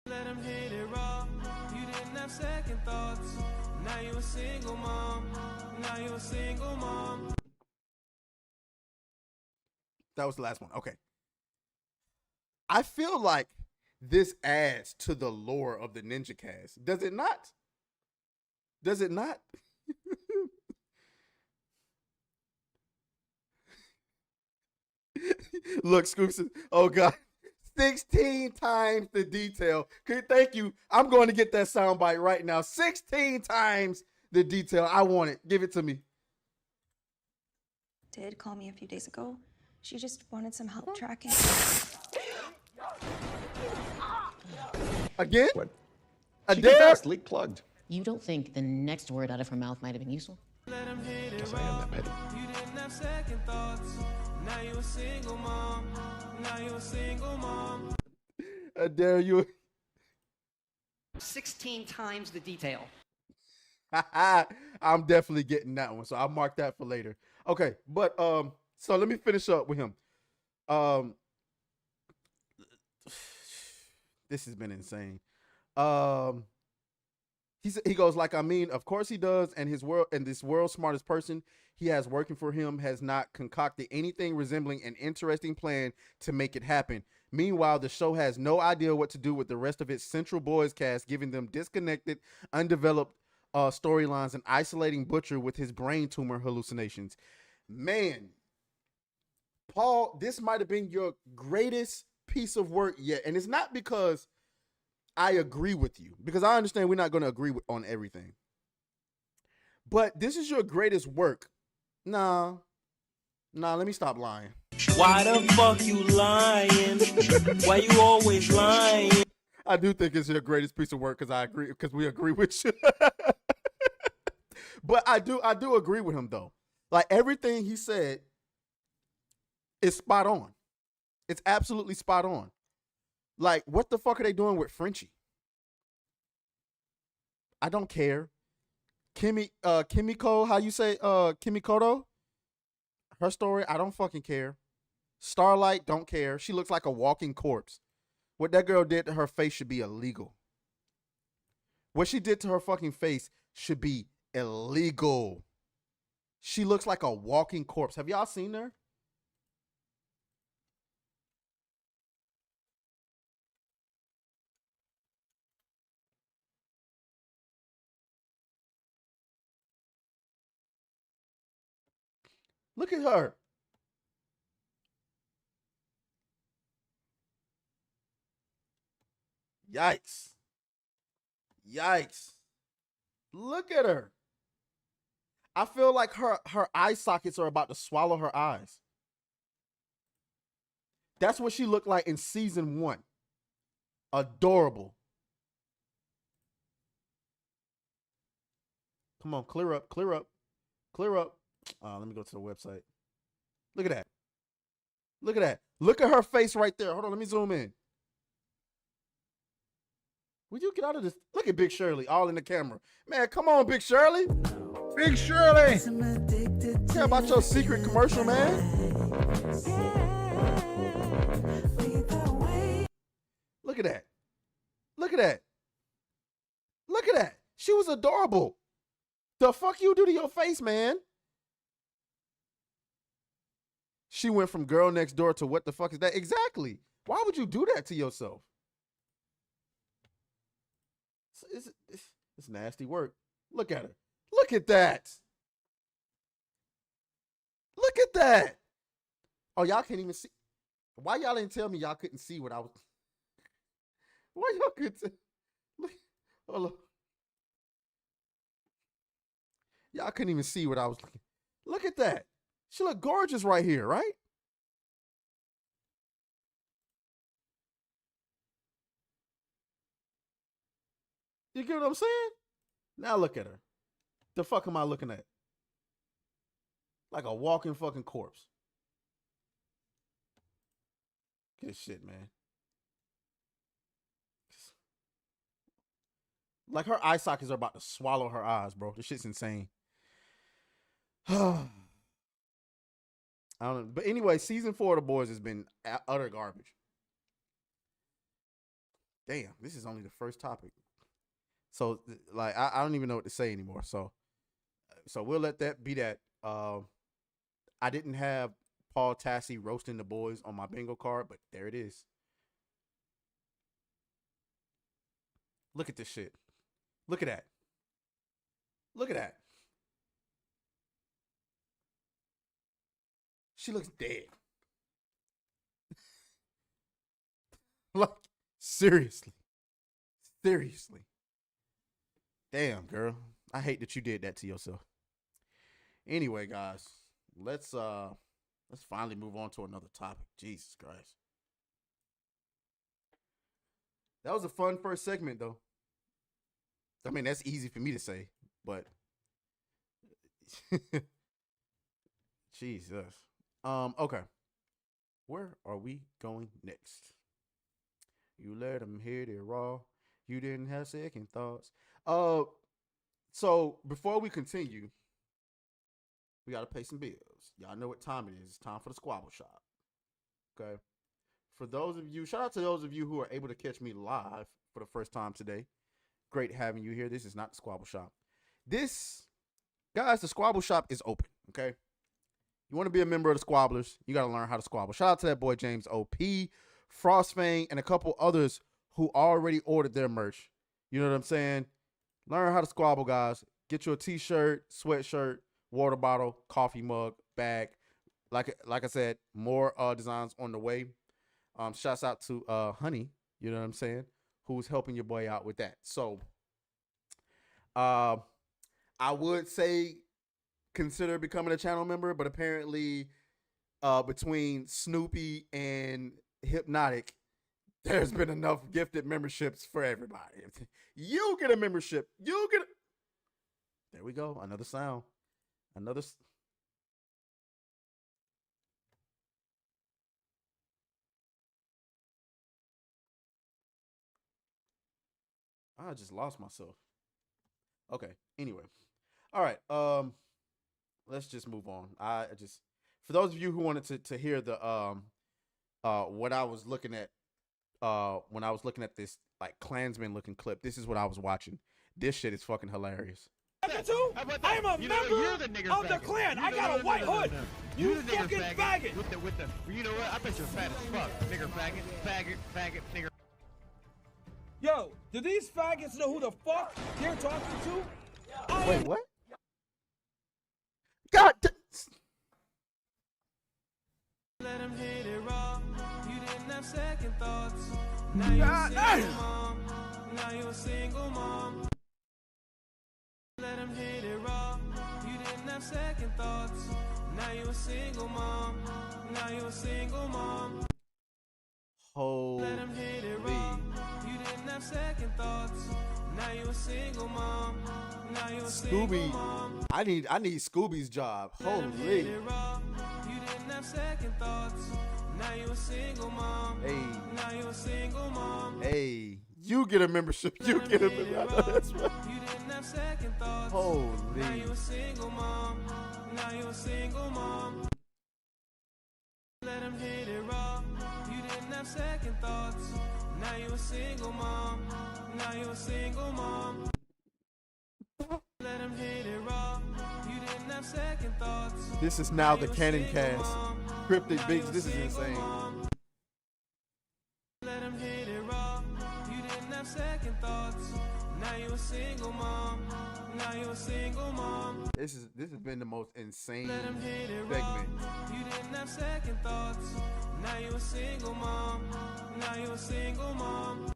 Let him hit it raw. You didn't have second thoughts. Now you a single mom. That was the last one. Okay. I feel like this adds to the lore of the NinjaCast. Does it not? Look, Scoops. Oh God. 16 times the detail. Okay, thank you. I'm going to get that soundbite right now. 16 times the detail. I want it. Give it to me. Did call me a few days ago. She just wanted some help tracking. Again? What? Adair? Fast, leak plugged. You don't think the next word out of her mouth might have been useful? Guess I am that petty. You didn't have second thoughts. Now you a single mom. Adair, you 16 times the detail. I'm definitely getting that one, so I'll mark that for later. Okay, but so let me finish up with him. This has been insane. He goes like, I mean, of course he does, and this world's smartest person he has working for him has not concocted anything resembling an interesting plan to make it happen. Meanwhile, the show has no idea what to do with the rest of its central boys cast, giving them disconnected, undeveloped storylines and isolating Butcher with his brain tumor hallucinations. Man, Paul, this might have been your greatest piece of work yet. And it's not because I agree with you, because I understand we're not going to agree on everything. But this is your greatest work. Nah, let me stop lying. Why the fuck you lying? Why you always lying? I do think it's your greatest piece of work because we agree with you. But I do agree with him though. Like everything he said is spot on. It's absolutely spot on. Like, what the fuck are they doing with Frenchie? I don't care. Kimiko, how you say Kimikoto? Her story, I don't fucking care. Starlight, don't care. She looks like a walking corpse. What that girl did to her face should be illegal. What she did to her fucking face should be illegal. She looks like a walking corpse. Have y'all seen her? Look at her. Yikes. Yikes. Look at her. I feel like her eye sockets are about to swallow her eyes. That's what she looked like in season 1. Adorable. Come on, clear up, clear up, clear up. Let me go to the website. Look at that. Look at that. Look at her face right there. Hold on, let me zoom in. Would you get out of this? Look at Big Shirley all in the camera. Man, come on, Big Shirley. Big Shirley. Care about your secret commercial, man. Look at that. Look at that. Look at that. She was adorable. The fuck you do to your face, man? She went from girl next door to what the fuck is that? Exactly. Why would you do that to yourself? It's nasty work. Look at her. Look at that. Look at that. Oh, y'all can't even see. Why y'all didn't tell me y'all couldn't see what I was? Why y'all couldn't? Look, hold on. Y'all couldn't even see what I was looking. Look at that. She look gorgeous right here, right? You get what I'm saying? Now look at her. The fuck am I looking at? Like a walking fucking corpse. Good shit, man. Like her eye sockets are about to swallow her eyes, bro. This shit's insane. I don't know. But anyway, season 4 of The Boys has been utter garbage. Damn, this is only the first topic. So, like, I don't even know what to say anymore. So we'll let that be that. I didn't have Paul Tassi roasting the boys on my bingo card, but there it is. Look at this shit. Look at that. Look at that. She looks dead. Like, seriously. Seriously. Damn, girl. I hate that you did that to yourself. Anyway, guys, let's finally move on to another topic. Jesus Christ. That was a fun first segment, though. I mean, that's easy for me to say, but Jesus. Okay. Where are we going next? You let them hit it raw. You didn't have second thoughts. So before we continue, we gotta pay some bills. Y'all know what time it is. It's time for the Squabble Shop. Okay. For those of you, shout out to those of you who are able to catch me live for the first time today. Great having you here. This is not the Squabble Shop. Guys, the Squabble Shop is open. Okay. You want to be a member of the Squabblers, you got to learn how to squabble. Shout out to that boy James O.P., Frostfang, and a couple others who already ordered their merch. You know what I'm saying? Learn how to squabble, guys. Get you a t-shirt, sweatshirt, water bottle, coffee mug, bag. Like I said, more designs on the way. Shouts out to Honey, you know what I'm saying, who's helping your boy out with that. So I would say consider becoming a channel member, but apparently between Snoopy and Hypnotic, there's been enough gifted memberships for everybody. You get a membership. You get There we go. Another sound. Another I just lost myself. Okay. Anyway. All right. Let's just move on. I just, for those of you who wanted to hear the what I was looking at when I was looking at this like Klansman looking clip, this is what I was watching. This shit is fucking hilarious. Too? I'm a member of the Klan. I got a white hood. You fucking faggot. With the, you know what? I bet you're fat as fuck. Nigger faggot, nigger. Yo, do these faggots know who the fuck they're talking to? Wait, what? God. Let him hit it raw. You didn't have second thoughts. Now you're a single mom. Now you're a single mom. Let him hit it raw. You didn't have second thoughts. Now you're a single mom. Now you're a single mom. Holy. Let him hit it raw. You didn't have second thoughts. Now you're a single mom. Now you're a single Scooby. mom. I need Scooby's job. Holy. You didn't have second thoughts. Now you're a single mom. Hey. Now you're a single mom. Hey. You get a membership. You get a membership. That's right. You didn't have second thoughts. Holy. Now you're a single mom. Now you're a single mom. Let him hit it raw. You didn't have second thoughts. Now you're a single mom. Now you're a single mom. Let him hit it raw. You didn't have second thoughts. This is now the Canon Cast. Cryptic Bigs. This is insane. Let him hit it raw. You didn't have second thoughts. Now you're a single mom. Now you're a single mom. This has been the most insane Let him hit it raw. segment. You didn't have second thoughts. Now you're a single mom. Now you're a single mom.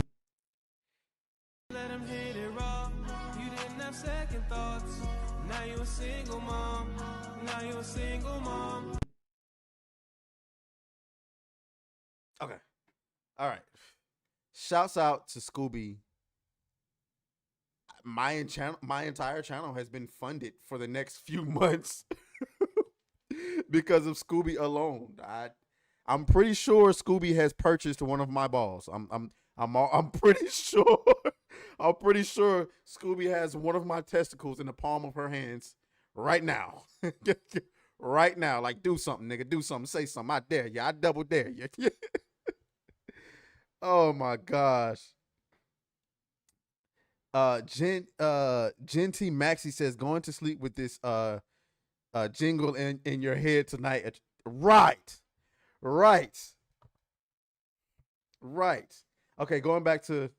Let him hit it raw. You didn't have second thoughts. Now you're a single mom. Now you're a single mom. Okay. All right. Shouts out to Scooby. My entire channel has been funded for the next few months because of Scooby alone. I'm pretty sure Scooby has purchased one of my balls. I'm pretty sure. I'm pretty sure Scooby has one of my testicles in the palm of her hands right now. Right now. Like, do something, nigga. Do something. Say something. I dare you. I double dare you. Oh my gosh. Gen T Maxi says going to sleep with this jingle in your head tonight. Right. Okay, going back to,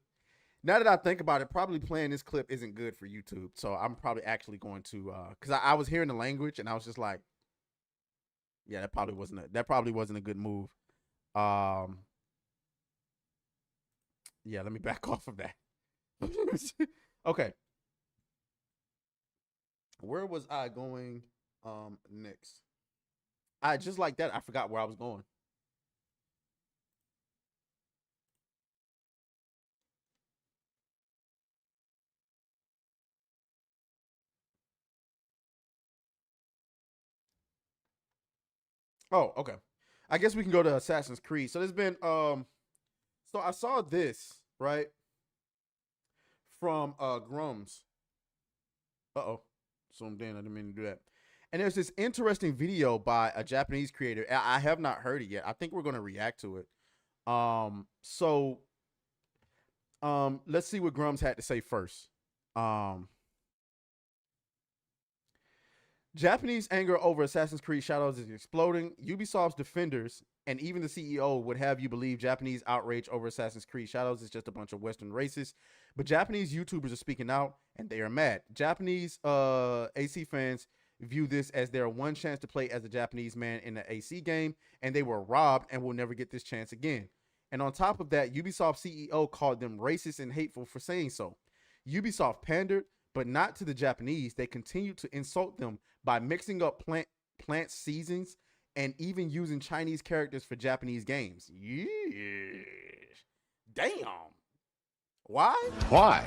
now that I think about it, probably playing this clip isn't good for YouTube. So I'm probably actually going to because I was hearing the language and I was just like, yeah, that probably wasn't a good move. Yeah, let me back off of that. Okay. Where was I going next? I just like that, I forgot where I was going. Oh, okay. I guess we can go to Assassin's Creed. So there's been so I saw this, right? From Grums. Uh-oh. Zoomed in. I didn't mean to do that. And there's this interesting video by a Japanese creator. I have not heard it yet. I think we're going to react to it. Let's see what Grums had to say first. Japanese anger over Assassin's Creed Shadows is exploding. Ubisoft's defenders and even the CEO would have you believe Japanese outrage over Assassin's Creed Shadows is just a bunch of Western racists. But Japanese YouTubers are speaking out and they are mad. Japanese AC fans view this as their one chance to play as a Japanese man in the AC game, and they were robbed and will never get this chance again. And on top of that, Ubisoft CEO called them racist and hateful for saying so. Ubisoft pandered, but not to the Japanese. They continued to insult them by mixing up plant seasons and even using Chinese characters for Japanese games. Yeah. Damn. Why? Why?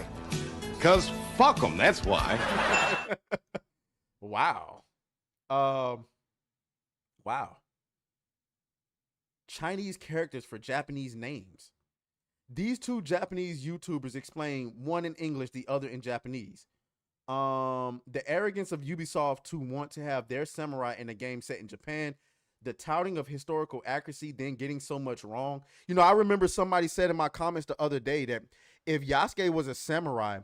Because fuck them, that's why. Wow. Wow. Chinese characters for Japanese names. These two Japanese YouTubers explain, one in English, the other in Japanese. The arrogance of Ubisoft to want to have their samurai in a game set in Japan, the touting of historical accuracy, then getting so much wrong. You know, I remember somebody said in my comments the other day that if Yasuke was a samurai,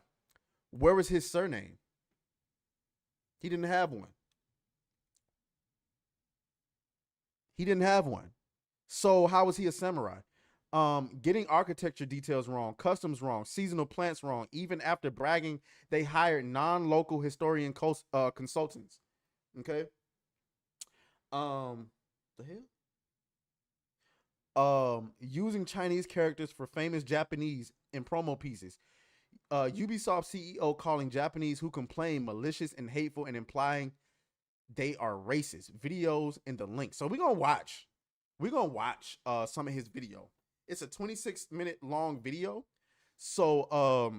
where was his surname? He didn't have one. He didn't have one. So how was he a samurai? Getting architecture details wrong, customs wrong, seasonal plants wrong. Even after bragging, they hired non-local historian consultants. Okay. The hell? Using Chinese characters for famous Japanese in promo pieces. Ubisoft CEO calling Japanese who complain malicious and hateful and implying they are racist. Videos in the link. So we're gonna watch some of his video. It's a 26-minute long video. So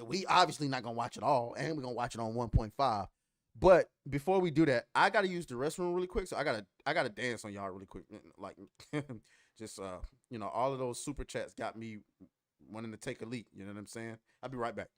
we obviously not gonna watch it all, and we're gonna watch it on 1.5. But before we do that, I gotta use the restroom really quick. So I gotta dance on y'all really quick. Like just you know, all of those super chats got me wanting to take a leak. You know what I'm saying? I'll be right back.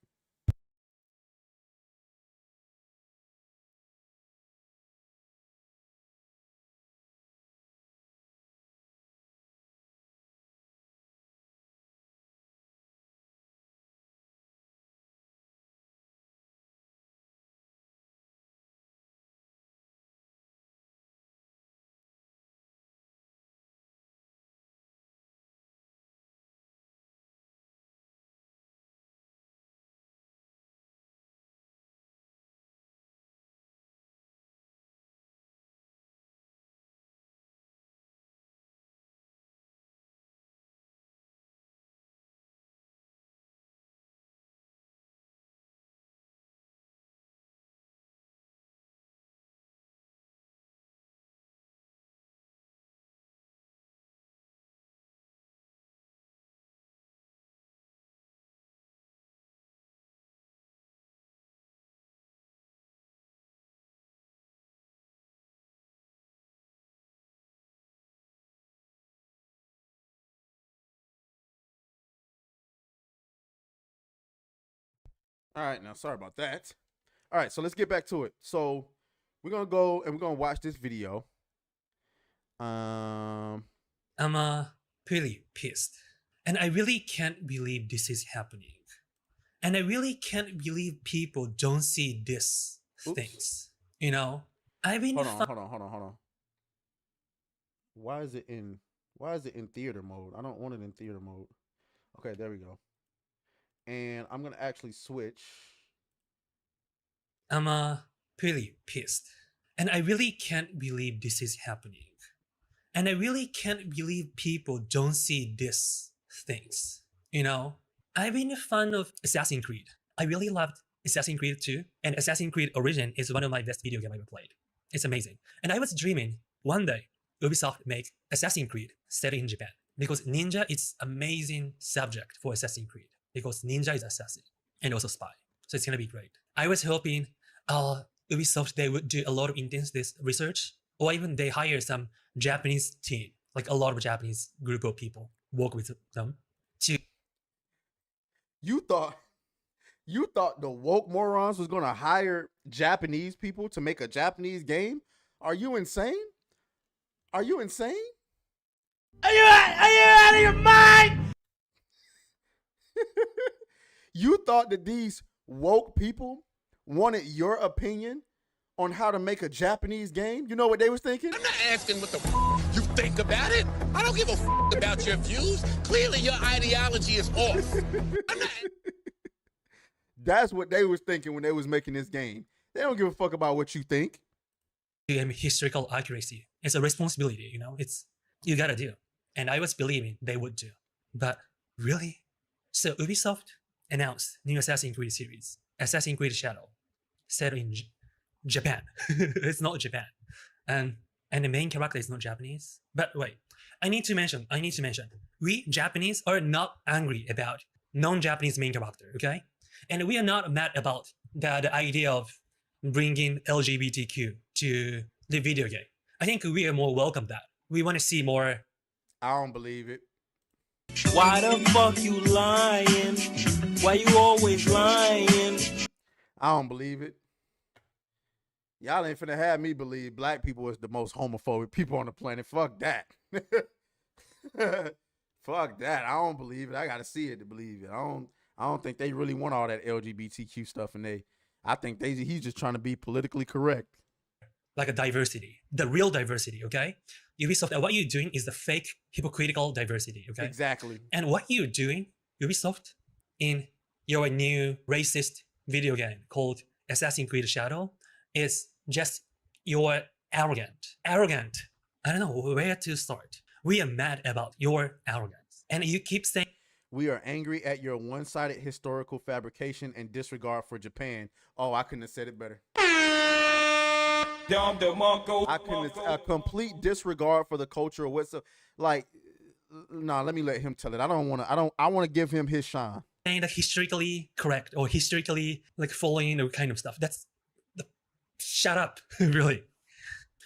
All right, now sorry about that. All right, so let's get back to it. So we're gonna go and we're gonna watch this video. I'm pretty pissed, and I really can't believe this is happening, and I really can't believe people don't see these things. You know, I've been hold on. Why is it in theater mode? I don't want it in theater mode. Okay, there we go. And I'm gonna actually switch. I'm pretty pissed, and I really can't believe this is happening, and I really can't believe people don't see these things. You know, I've been a fan of Assassin's Creed. I really loved Assassin's Creed 2, and Assassin's Creed Origin is one of my best video games I ever played. It's amazing, and I was dreaming one day Ubisoft make Assassin's Creed set in Japan, because ninja is amazing subject for Assassin's Creed, because ninja is assassin and also spy. So it's gonna be great. I was hoping Ubisoft, they would do a lot of intense research, or even they hire some Japanese team, like a lot of Japanese group of people, work with them to. You thought the woke morons was gonna hire Japanese people to make a Japanese game? Are you insane? Are you insane? Are you out of your mind? You thought that these woke people wanted your opinion on how to make a Japanese game, you know what they was thinking? I'm not asking what the you think about it. I don't give a about your views. Clearly, your ideology is off. I'm not. That's what they was thinking when they was making this game. They don't give a fuck about what you think. Historical accuracy. It's a responsibility, you know. It's you gotta do. And I was believing they would do. But really? So Ubisoft announced new Assassin's Creed series, Assassin's Creed Shadow, set in Japan. It's not Japan. And the main character is not Japanese. But wait, I need to mention, we Japanese are not angry about non-Japanese main character, okay? And we are not mad about the idea of bringing LGBTQ to the video game. I think we are more welcome that. We want to see more. I don't believe it. Why the fuck you lying? Why you always lying? I don't believe it. Y'all ain't finna have me believe black people is the most homophobic people on the planet. Fuck that. Fuck that. I don't believe it. I gotta see it to believe it. I don't think they really want all that LGBTQ stuff, and I think he's just trying to be politically correct. Like a diversity, the real diversity, okay? Ubisoft, what you're doing is the fake hypocritical diversity, okay? Exactly. And what you're doing, Ubisoft, in your new racist video game called Assassin's Creed Shadow, is just you're arrogant. Arrogant. I don't know where to start. We are mad about your arrogance. And you keep saying, we are angry at your one-sided historical fabrication and disregard for Japan. Oh, I couldn't have said it better. I couldn't. A complete disregard for the culture or whatsoever. Like, nah. Let me let him tell it. I want to give him his shine. saying that historically correct or historically like following the kind of stuff. That's shut up, really.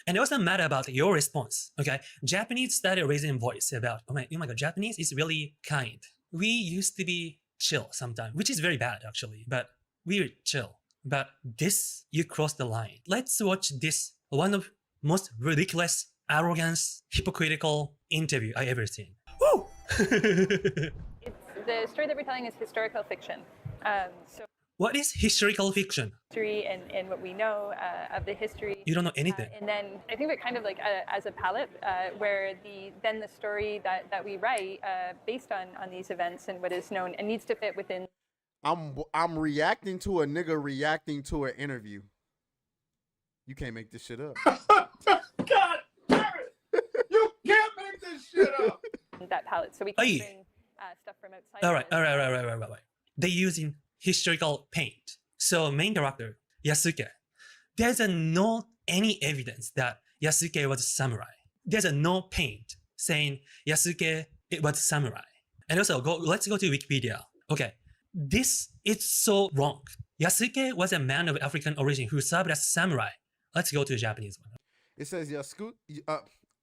And it wasn't matter about your response, okay? Japanese started raising voice about, oh my God, Japanese is really kind. We used to be chill sometimes, which is very bad actually, but we were chill. But this, you crossed the line. Let's watch this, one of most ridiculous, arrogance, hypocritical interview I ever seen. Woo! The story that we're telling is historical fiction. So what is historical fiction? history and what we know of the history. You don't know anything. And then I think of it kind of like as a palette where the story that we write based on these events and what is known and needs to fit within. I'm reacting to a nigga reacting to an interview. You can't make this shit up. God damn it! You can't make this shit up. That palette, so we can Aye. bring stuff from outside. All right. They're using historical paint. So main character, Yasuke, there's no any evidence that Yasuke was a samurai. There's no paint saying Yasuke it was samurai. And also, let's go to Wikipedia. Okay, this is so wrong. Yasuke was a man of African origin who served as samurai. Let's go to the Japanese one. It says Yasuke.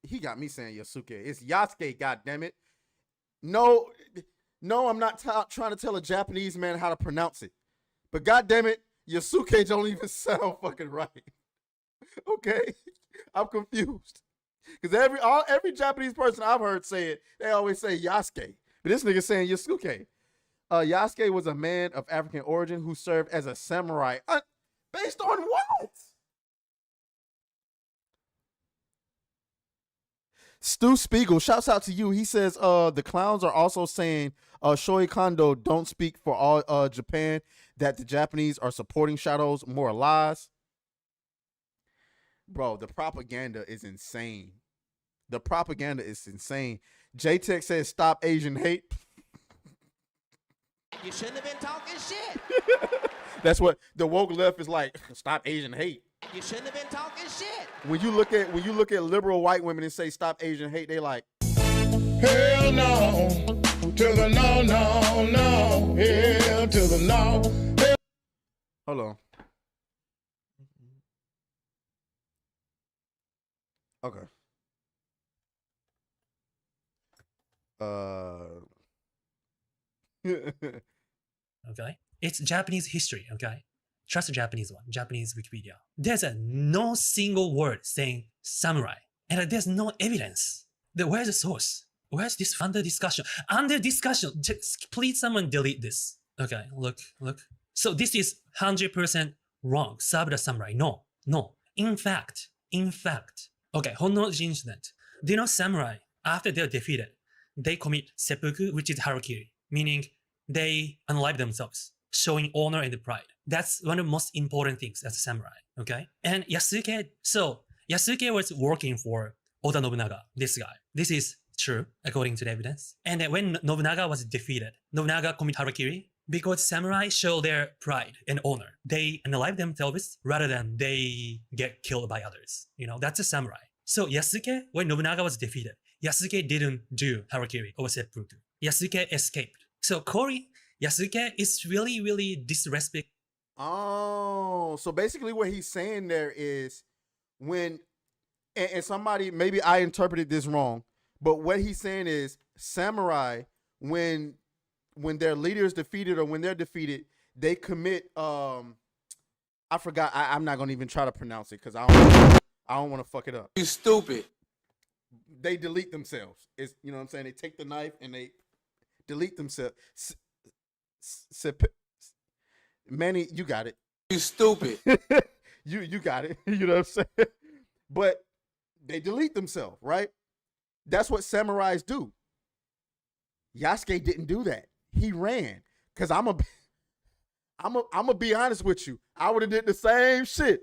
He got me saying Yasuke. It's Yasuke, goddammit. No, I'm not trying to tell a Japanese man how to pronounce it. But goddammit, Yasuke don't even sound fucking right. Okay? I'm confused. Because every Japanese person I've heard say it, they always say Yasuke. But this nigga saying Yasuke. Yasuke was a man of African origin who served as a samurai. Based on what? Stu Spiegel, shouts out to you. He says the clowns are also saying Shoei Kondo don't speak for all Japan, that the Japanese are supporting Shadows, more lies. Bro, the propaganda is insane. The propaganda is insane. J-Tech says stop Asian hate. You shouldn't have been talking shit. That's what the woke left is like, stop Asian hate. You shouldn't have been talking shit. When you look at liberal white women and say stop Asian hate, they like, Hell no, to the no, no, no, hell to the no. Hell. hold on. Okay. Okay, it's Japanese history. Okay, trust the Japanese one, Japanese Wikipedia. There's no single word saying samurai, and there's no evidence. Where's the source? Where's this under discussion? Under discussion. Just please, someone delete this. Okay, look. So this is 100% wrong, serve the samurai. No, no. In fact, okay, Honnoji incident. Do you know samurai, after they're defeated, they commit seppuku, which is harakiri, meaning they unalive themselves, showing honor and pride. That's one of the most important things as a samurai, okay? And Yasuke, so Yasuke was working for Oda Nobunaga, this guy. This is true, according to the evidence. And then when Nobunaga was defeated, Nobunaga committed harakiri because samurai show their pride and honor. They unalive themselves rather than they get killed by others. You know, that's a samurai. So Yasuke, when Nobunaga was defeated, Yasuke didn't do harakiri or seppuku. Yasuke escaped. So Corey, Yasuke is really, really disrespect. Oh, so basically what he's saying there is when, and somebody, maybe I interpreted this wrong, but what he's saying is samurai, when their leader is defeated or when they're defeated, they commit, I forgot, I'm not going to even try to pronounce it because I don't want to fuck it up. You stupid. They delete themselves. It's, you know what I'm saying? They take the knife and they delete themselves. Manny, you got it. You stupid. you got it. You know what I'm saying? But they delete themselves, right? That's what samurais do. Yasuke didn't do that. He ran. Cause I'm a be honest with you. I would have did the same shit.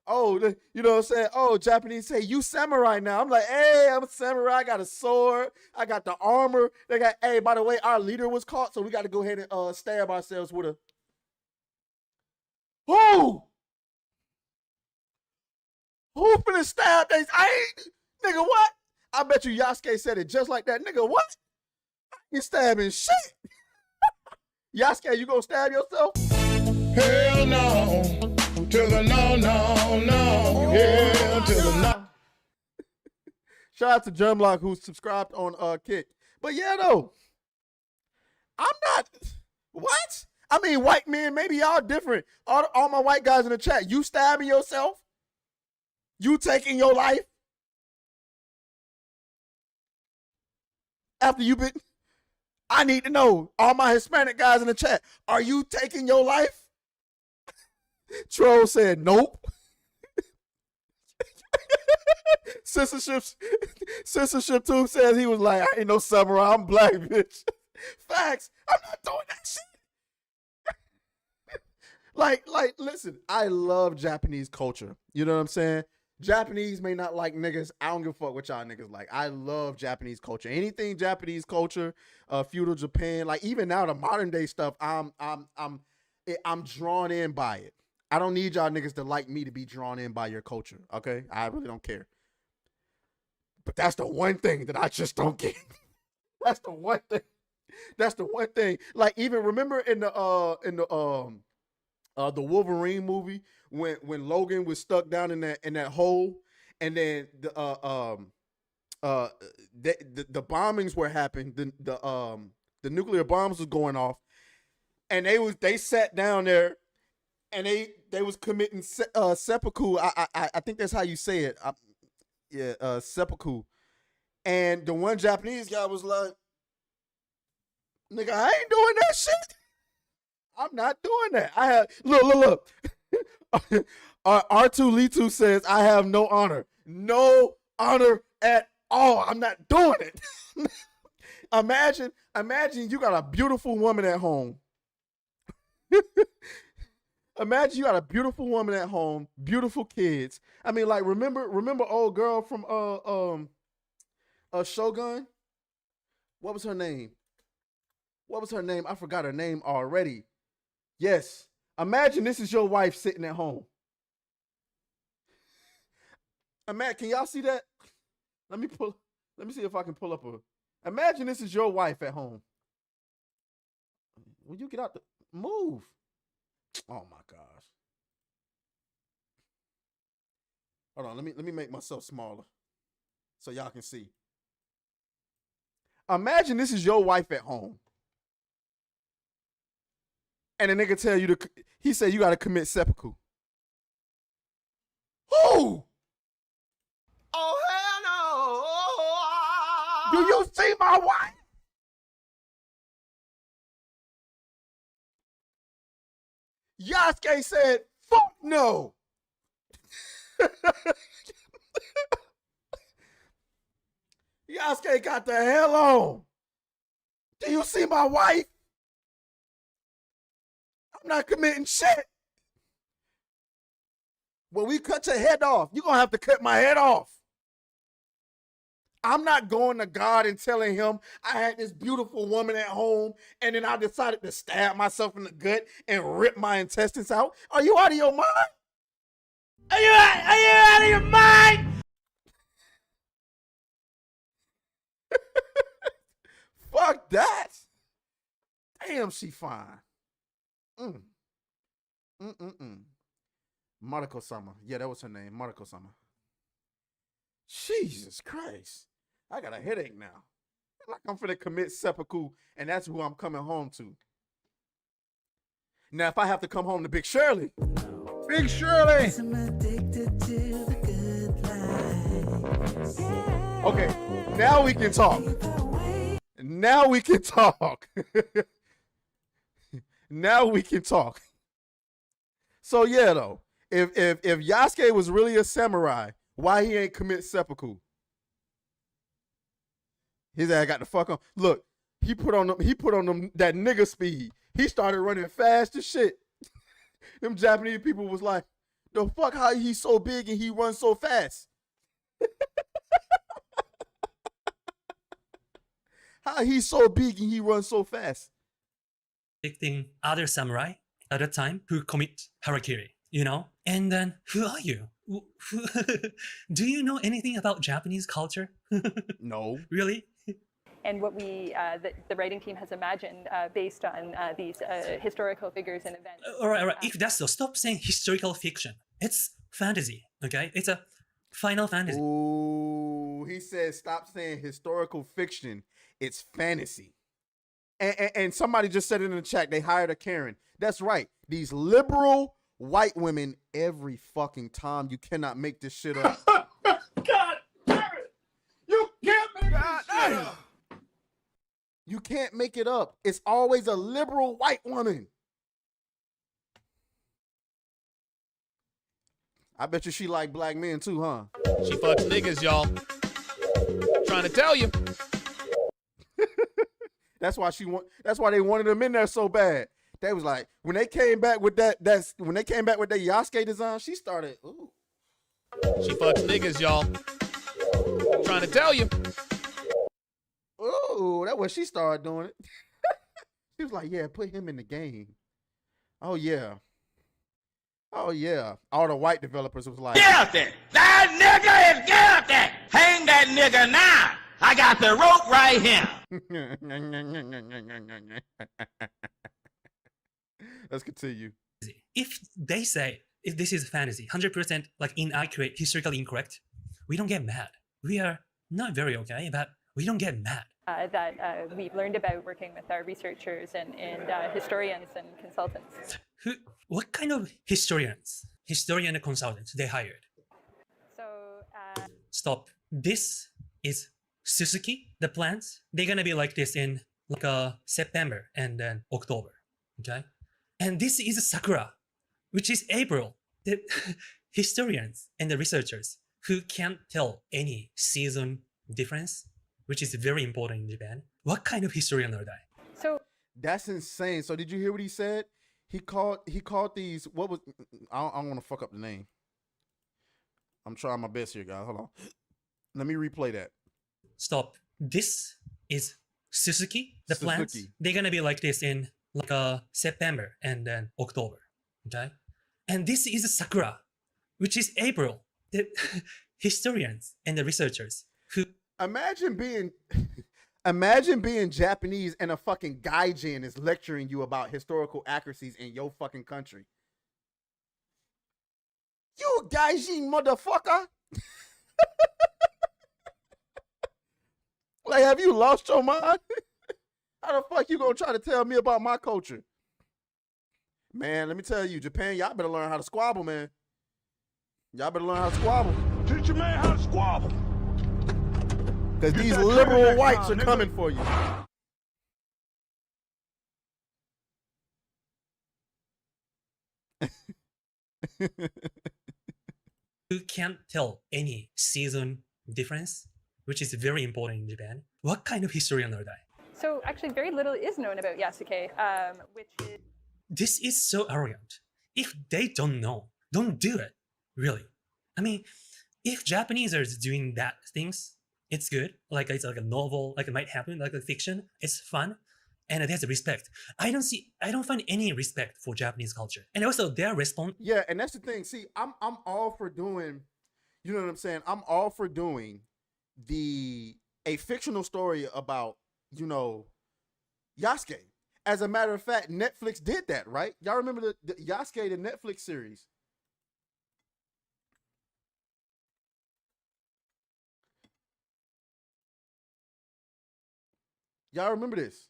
Oh, you know what I'm saying? Oh, Japanese say, you samurai now. I'm like, hey, I'm a samurai. I got a sword. I got the armor. They got, hey, by the way, our leader was caught, so we got to go ahead and stab ourselves with a. Who finna stab they? I ain't, nigga, what? I bet you Yasuke said it just like that. Nigga, what? You stabbing shit. Yasuke, you gonna stab yourself? Hell no. To the no. Hell to the no. Shout out to Germlock who subscribed on Kick. But yeah, though, I'm not. What? I mean, white men, maybe y'all different. All my white guys in the chat, you stabbing yourself? You taking your life? After you been, I need to know, all my Hispanic guys in the chat, are you taking your life? Troll said, nope. Censorship too says he was like, I ain't no samurai, I'm black, bitch. Facts. I'm not doing that shit. Like, listen, I love Japanese culture. You know what I'm saying? Japanese may not like niggas. I don't give a fuck what y'all niggas like. I love Japanese culture. Anything Japanese culture, feudal Japan, like even now the modern day stuff, I'm drawn in by it. I don't need y'all niggas to like me to be drawn in by your culture. Okay, I really don't care. But that's the one thing that I just don't get. That's the one thing. That's the one thing. Like even remember in the Wolverine movie when Logan was stuck down in that hole, and then the bombings were happening, the nuclear bombs was going off, and they sat down there, and they was committing seppuku. I think that's how you say it. Seppuku, and the one Japanese guy was like, "Nigga, I ain't doing that shit. I'm not doing that. I have look. R2 Litu says I have no honor. No honor at all. I'm not doing it. Imagine you got a beautiful woman at home. Imagine you got a beautiful woman at home, beautiful kids. I mean, like remember old girl from Shogun? What was her name? I forgot her name already. Yes. Imagine this is your wife sitting at home. Can y'all see that? Let me see if I can pull up imagine this is your wife at home. Will you get out move? Oh my gosh. Hold on, let me make myself smaller so y'all can see. Imagine this is your wife at home. And a nigga tell you he said you gotta commit seppuku. Who? Oh hell no! Do you see my wife? Yasuke said, Fuck no. Yasuke got the hell on. Do you see my wife? I'm not committing shit. When we cut your head off, you're going to have to cut my head off. I'm not going to God and telling him I had this beautiful woman at home and then I decided to stab myself in the gut and rip my intestines out. Are you out of your mind? Are you out of your mind? Fuck that. Damn, she fine. Mariko Sama. Yeah, that was her name. Mariko Sama. Jesus Christ. I got a headache now. Like I'm finna commit seppuku, and that's who I'm coming home to. Now, if I have to come home to Big Shirley. Big Shirley! Okay, now we can talk. Now we can talk. Now we can talk. So yeah, though, if Yasuke was really a samurai, why he ain't commit seppuku? His ass got the fuck on. Look, he put on them that nigga speed. He started running fast as shit. Them Japanese people was like, the fuck, how he so big and he runs so fast? How he so big and he runs so fast? Predicting other samurai at the time who commit harakiri, you know? And then, who are you? Do you know anything about Japanese culture? No. Really? And what we, the writing team has imagined based on these historical figures and events. All right. If that's so, stop saying historical fiction. It's fantasy, okay? It's a Final Fantasy. Ooh, he said stop saying historical fiction. It's fantasy. And somebody just said it in the chat. They hired a Karen. That's right. These liberal white women every fucking time. You cannot make this shit up. God damn it! You can't make this shit up! You can't make it up. It's always a liberal white woman. I bet you she like black men too, huh? She fucks niggas, y'all. Trying to tell you. That's why they wanted them in there so bad. They was like, when they came back with that Yasuke design, she started, ooh. She fucks niggas, y'all. Trying to tell you. Ooh, that's when she started doing it. She was like, yeah, put him in the game. Oh yeah. Oh yeah. All the white developers was like, Get out there! That nigga is get out there! Hang that nigga now! I got the rope right here! Let's continue. If they say, if this is fantasy, 100% like inaccurate, historically incorrect, we don't get mad. We are not very okay, but we don't get mad. That we've learned about working with our researchers and historians and consultants. What kind of historians, historian and consultants they hired? So, Stop. This is Suzuki, the plants. They're gonna be like this in like September and then October, okay? And this is Sakura, which is April. The historians and the researchers who can't tell any season difference, which is very important in Japan. What kind of historian are they? So that's insane. So did you hear what he said? He called these, what was, I don't want to fuck up the name. I'm trying my best here, guys. Hold on. Let me replay that. Stop. This is Suzuki, the plants. They're gonna be like this in like September and then October, okay? And this is Sakura, which is April. The historians and the researchers who Imagine being Japanese and a fucking gaijin is lecturing you about historical accuracies in your fucking country. You gaijin motherfucker! Like, have you lost your mind? How the fuck you gonna try to tell me about my culture? Man, let me tell you, Japan, y'all better learn how to squabble, man. Y'all better learn how to squabble. Teach your man how to squabble. Because these liberal whites are coming for you. You can't tell any season difference, which is very important in Japan. What kind of historian are they? So actually, very little is known about Yasuke, which is. This is so arrogant. If they don't know, don't do it. Really. I mean, if Japanese are doing that things, it's good. Like it's like a novel, like it might happen, like a fiction. It's fun, and there's a respect. I don't find any respect for Japanese culture, and also their response. Yeah, and that's the thing. See, I'm all for doing, you know what I'm saying? I'm all for doing a fictional story about, you know, Yasuke. As a matter of fact, Netflix did that, right? Y'all remember the Yasuke, the Netflix series? Y'all remember this?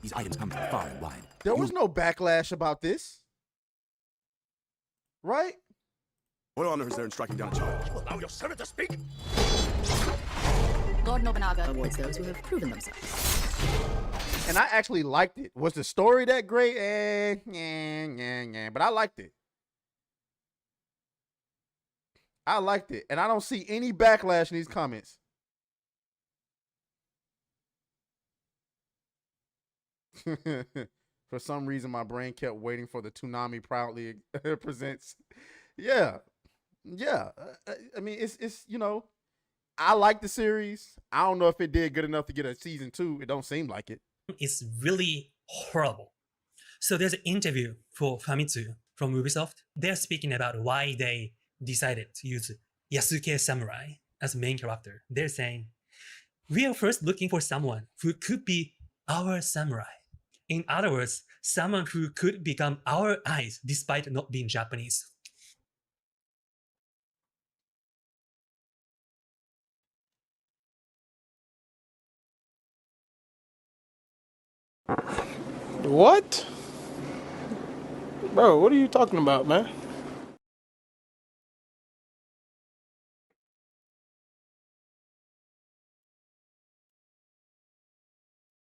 These items come from far and wide. There was no backlash about this, right? What honor is there in striking down a child? You allow your servant to speak? Lord Nobunaga awards those who have proven themselves. And I actually liked it. Was the story that great? But I liked it. I liked it. And I don't see any backlash in these comments. For some reason, my brain kept waiting for the Toonami proudly presents. Yeah. Yeah. I mean, it's you know, I like the series. I don't know if it did good enough to get a season 2. It don't seem like it. It's really horrible. So there's an interview for Famitsu from Ubisoft. They're speaking about why they decided to use Yasuke Samurai as main character. They're saying, we are first looking for someone who could be our samurai. In other words, someone who could become our eyes despite not being Japanese. What? Bro, what are you talking about, man?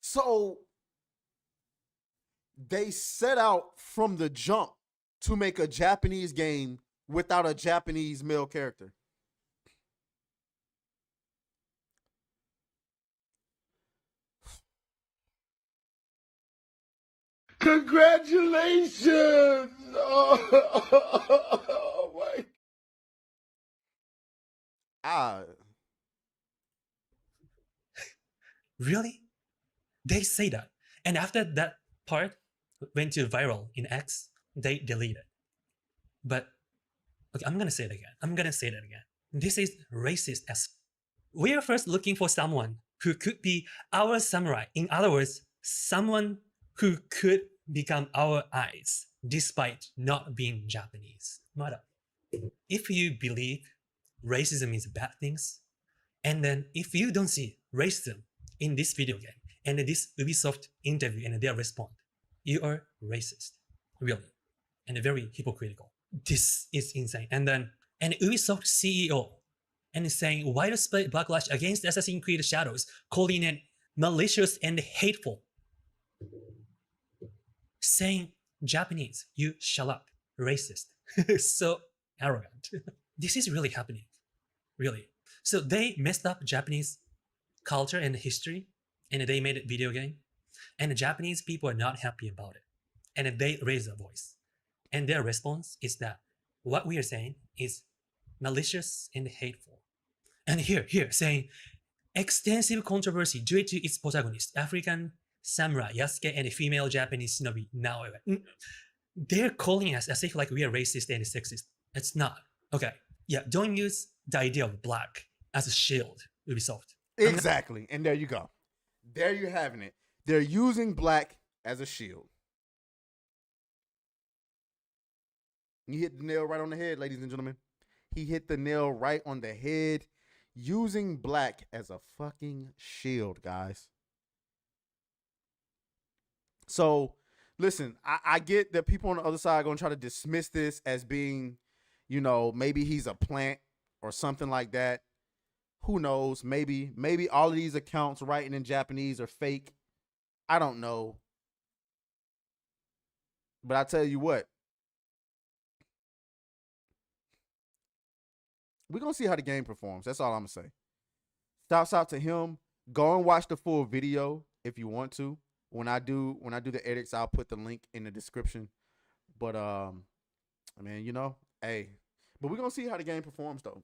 So they set out from the jump to make a Japanese game without a Japanese male character. Congratulations! Oh my. Really? They say that. And after that part went to viral in X, they deleted. But okay, I'm gonna say it again. This is racist as. We are first looking for someone who could be our samurai. In other words, someone who could become our eyes despite not being Japanese. Mada. If you believe racism is bad things, and then if you don't see racism in this video game and this Ubisoft interview and their response, you are racist, really, and very hypocritical. This is insane. And then an Ubisoft CEO and saying widespread backlash against Assassin's Creed Shadows, calling it malicious and hateful. Saying Japanese, you shut up, racist. So arrogant. This is really happening, really. So they messed up Japanese culture and history, and they made a video game, and the Japanese people are not happy about it, and they raise their voice, and their response is that what we are saying is malicious and hateful. And here saying extensive controversy due to its protagonist, African samurai Yasuke and a female Japanese shinobi Naoya. They're calling us as if like we are racist and sexist. It's not. Okay, yeah, don't use the idea of black as a shield, Ubisoft. Exactly, and there you go. There you're having it. They're using black as a shield. You hit the nail right on the head, ladies and gentlemen. He hit the nail right on the head. Using black as a fucking shield, guys. So, listen, I get that people on the other side are going to try to dismiss this as being, you know, maybe he's a plant or something like that. Who knows? Maybe all of these accounts writing in Japanese are fake. I don't know. But I tell you what, we're gonna see how the game performs. That's all I'm gonna say. Shouts out to him. Go and watch the full video if you want to. When I do the edits, I'll put the link in the description. But I mean, you know, hey, but we're gonna see how the game performs though.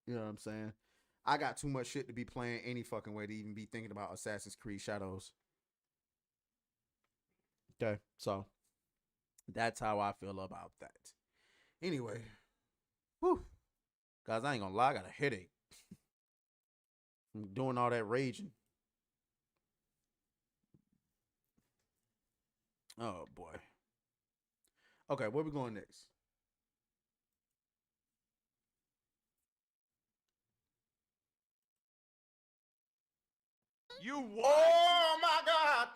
You know what I'm saying? I got too much shit to be playing any fucking way to even be thinking about Assassin's Creed Shadows. Okay, so that's how I feel about that. Anyway, whew. Guys, I ain't gonna lie, I got a headache. I'm doing all that raging. Oh boy. Okay, where we going next? You what? Oh my God!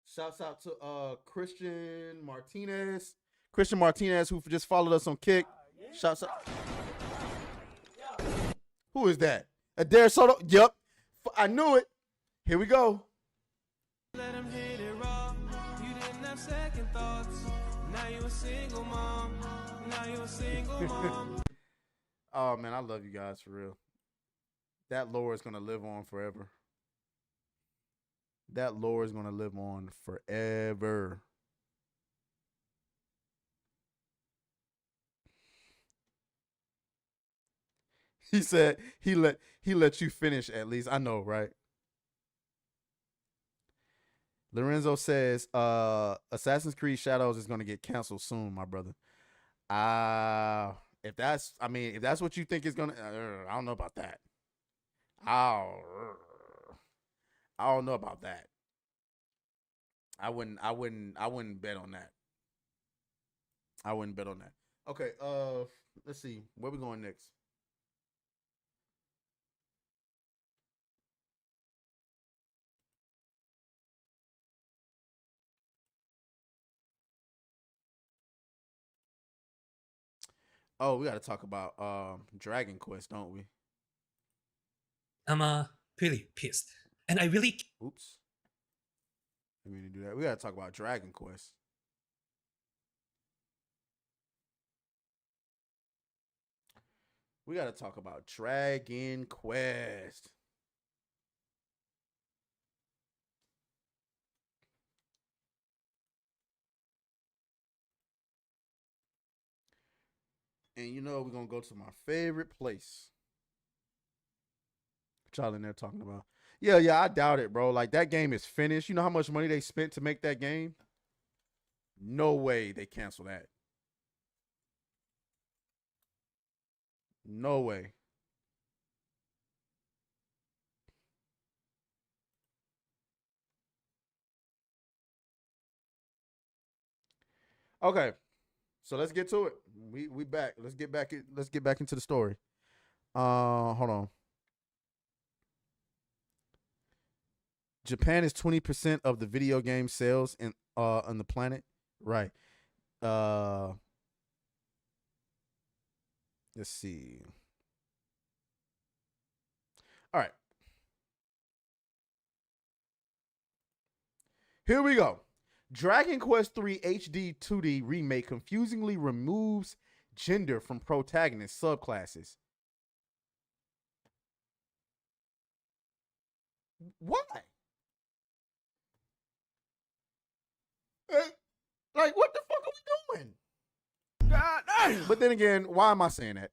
Shouts out to Christian Martinez. Christian Martinez, who just followed us on Kick. Shouts out. Who is that? Adair Soto. Yup. I knew it. Here we go. Let him hit it raw. You didn't have second thoughts. Now you a single mom. Now you a single mom. Oh man, I love you guys for real. That lore is gonna live on forever. That lore is gonna live on forever. He said he let you finish at least. I know, right? Lorenzo says, Assassin's Creed Shadows is gonna get canceled soon, my brother. If that's what you think is gonna, I don't know about that. I don't know about that. I wouldn't bet on that. I wouldn't bet on that. Okay, let's see. Where we going next? Oh, we got to talk about Dragon Quest, don't we? I'm pretty pissed. And I really... Oops. I mean to do that. We got to talk about Dragon Quest. We got to talk about Dragon Quest. And you know, we're going to go to my favorite place. What y'all in there talking about? Yeah, I doubt it, bro. Like, that game is finished. You know how much money they spent to make that game? No way they cancel that. No way. Okay. So let's get to it. We back. Let's get back into the story. Hold on. Japan is 20% of the video game sales on the planet. Right. Let's see. All right. Here we go. Dragon Quest III HD 2D remake confusingly removes gender from protagonist subclasses. Why? Like, what the fuck are we doing? God, but then again, why am I saying that?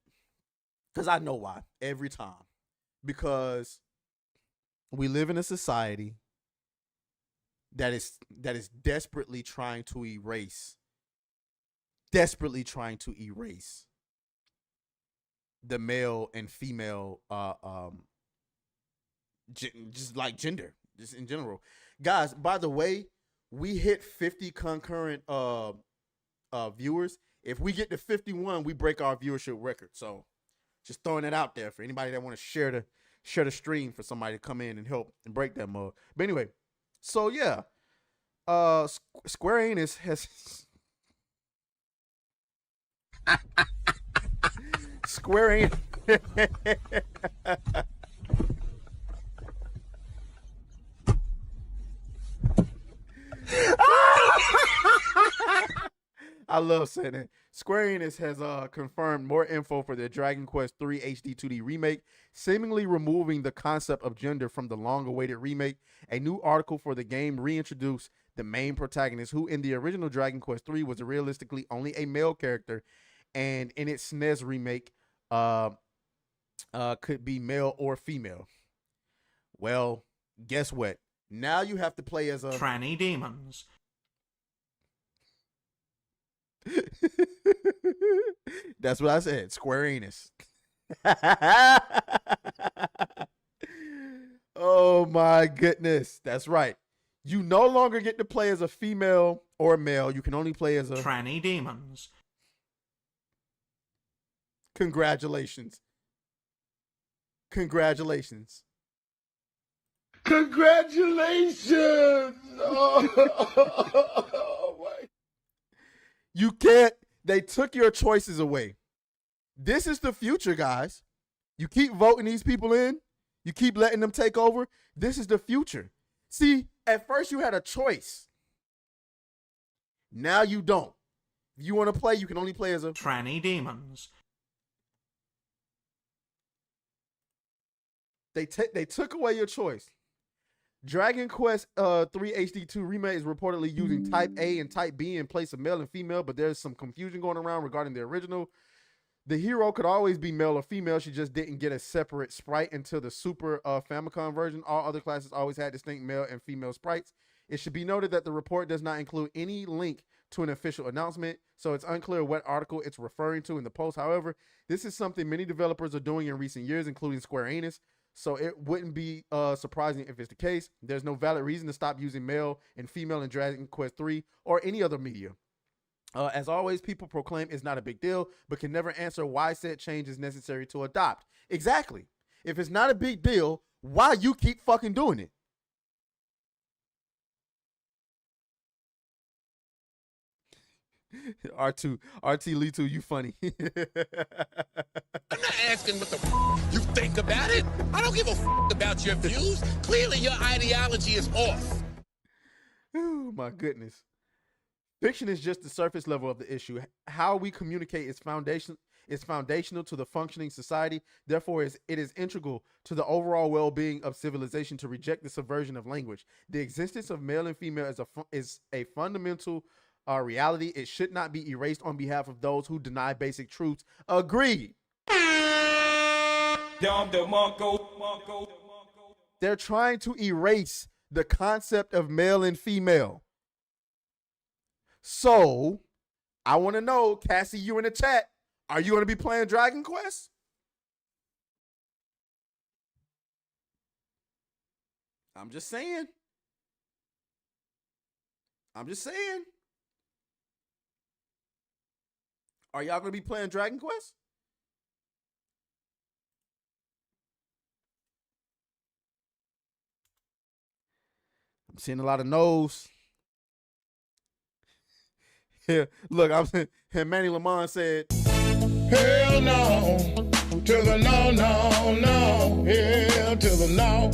Because I know why. Every time. Because we live in a society that is desperately trying to erase the male and female just like gender, just in general. Guys, by the way, we hit 50 concurrent viewers. If we get to 51, we break our viewership record. So just throwing it out there for anybody that want to share the stream for somebody to come in and help and break that mug. But anyway, so yeah, Square Enix has Square Enix. I love saying that. Square Enix has confirmed more info for their Dragon Quest III HD 2D remake, seemingly removing the concept of gender from the long-awaited remake. A new article for the game reintroduced the main protagonist, who in the original Dragon Quest III was realistically only a male character, and in its SNES remake, could be male or female. Well, guess what? Now you have to play as a tranny demons. That's what I said. Square Enix. Oh my goodness. That's right. You no longer get to play as a female or a male. You can only play as a tranny demons. Congratulations. Congratulations. Congratulations! Oh my. You can't. They took your choices away. This is the future, guys. You keep voting these people in. You keep letting them take over. This is the future. See, at first you had a choice. Now you don't. If you want to play, you can only play as a tranny demons. They took away your choice. Dragon Quest 3 HD 2 remake is reportedly using Type A and Type B in place of male and female, but there's some confusion going around regarding the original. The hero could always be male or female. She just didn't get a separate sprite until the Super Famicom version. All other classes always had distinct male and female sprites. It should be noted that the report does not include any link to an official announcement, so it's unclear what article it's referring to in the post. However, this is something many developers are doing in recent years, including Square Enix. So it wouldn't be surprising if it's the case. There's no valid reason to stop using male and female in Dragon Quest 3 or any other media. As always, people proclaim it's not a big deal, but can never answer why said change is necessary to adopt. Exactly. If it's not a big deal, why you keep fucking doing it? RT Litu, you funny. I'm not asking what the you think about it. I don't give a about your views. Clearly your ideology is off. Oh my goodness. Fiction is just the surface level of the issue. How we communicate is foundational to the functioning society. Therefore, it is integral to the overall well-being of civilization to reject the subversion of language. The existence of male and female is a fundamental reality. It should not be erased on behalf of those who deny basic truths. Agreed. They're trying to erase the concept of male and female. So, I want to know, Cassie, you in the chat, are you going to be playing Dragon Quest? I'm just saying. Are y'all going to be playing Dragon Quest? I'm seeing a lot of no's. Here, look, Manny Lamont said, hell no, to the no, no, no, hell to the no.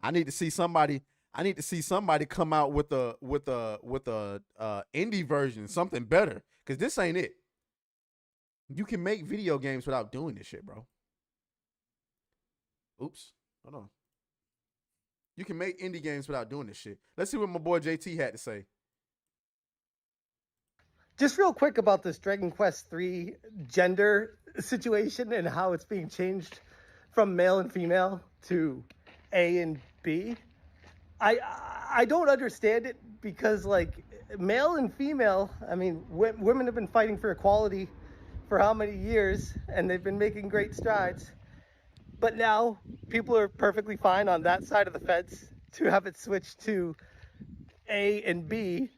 I need to see somebody come out with a indie version, something better, because this ain't it. You can make video games without doing this shit, bro. Oops, hold on. You can make indie games without doing this shit. Let's see what my boy JT had to say. Just real quick about this Dragon Quest III gender situation and how it's being changed from male and female to A and B. I don't understand it because, like, male and female, I mean, women have been fighting for equality for how many years, and they've been making great strides. But now people are perfectly fine on that side of the fence to have it switched to A and B,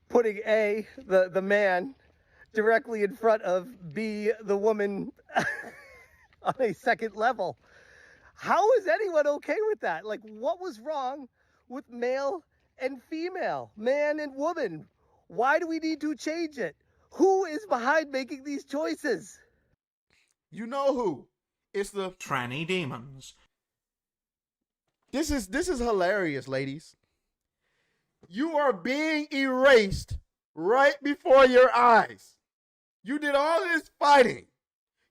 putting A, the man, directly in front of B, the woman, on a second level. How is anyone okay with that? Like, what was wrong with male and female, man and woman? Why do we need to change it? Who is behind making these choices? You know who? It's the tranny demons. This is hilarious, ladies. You are being erased right before your eyes. You did all this fighting.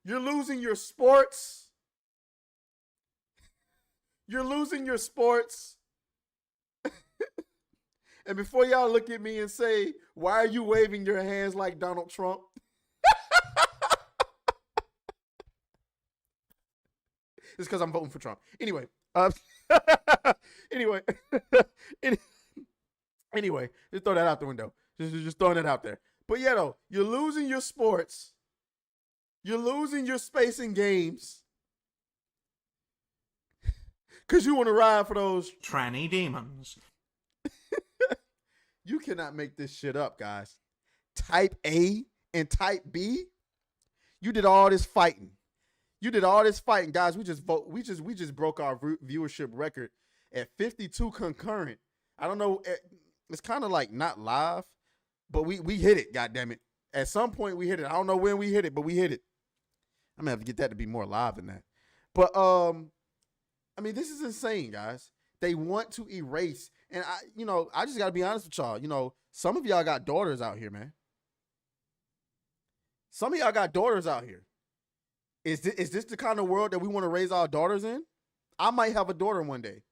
You're losing your sports. You're losing your sports. And before y'all look at me and say, why are you waving your hands like Donald Trump? It's because I'm voting for Trump. Anyway. Anyway. Anyway, just throw that out the window. Just throwing it out there. But yeah, though, you're losing your sports. You're losing your space in games. Because you want to ride for those tranny demons. You cannot make this shit up, guys. Type A and Type B. You did all this fighting. You did all this fighting, guys. We just broke our viewership record at 52 concurrent. I don't know. It's kind of like not live, but we hit it. Goddammit. At some point we hit it. I don't know when we hit it, but we hit it. I'm gonna have to get that to be more live than that. But I mean, this is insane, guys. They want to erase, and I just gotta be honest with y'all. Some of y'all got daughters out here, man. Some of y'all got daughters out here. Is this the kind of world that we want to raise our daughters in? I might have a daughter one day.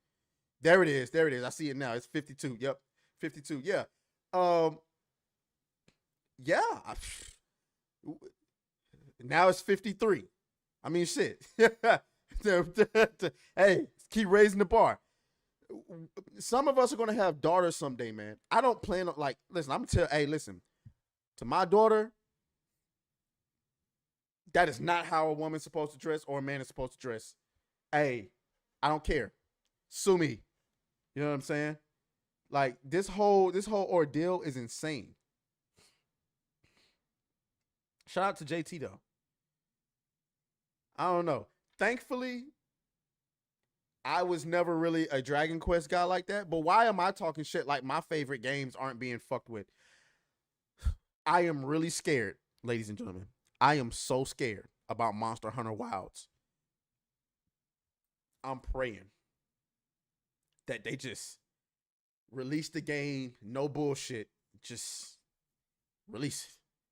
There it is. There it is. I see it now. It's 52. Yep. 52. Yeah. Yeah. Now it's 53. I mean, shit. Hey, keep raising the bar. Some of us are going to have daughters someday, man. I don't plan on, listen, I'm going to tell, hey, listen, to my daughter, that is not how a woman's supposed to dress or a man is supposed to dress. Hey, I don't care. Sue me. You know what I'm saying? Like, this whole ordeal is insane. Shout out to JT, though. I don't know. Thankfully, I was never really a Dragon Quest guy like that. But why am I talking shit like my favorite games aren't being fucked with? I am really scared, ladies and gentlemen. I am so scared about Monster Hunter Wilds. I'm praying that they just release the game, no bullshit. Just release it.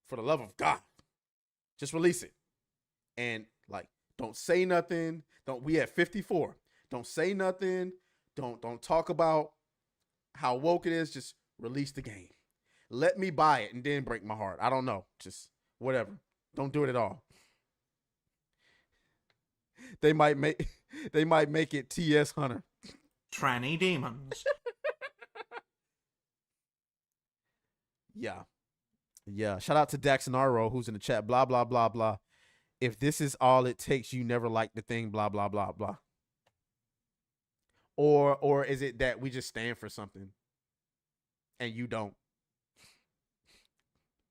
For the love of God. Just release it. And don't say nothing. We at 54. Don't say nothing. Don't talk about how woke it is. Just release the game. Let me buy it and then break my heart. I don't know. Just whatever. Don't do it at all. They might make it TS Hunter. Tranny demons. Yeah. Yeah. Shout out to Dax and Aro, who's in the chat. Blah, blah, blah, blah. If this is all it takes, you never like the thing, blah, blah, blah, blah. Or is it that we just stand for something and you don't?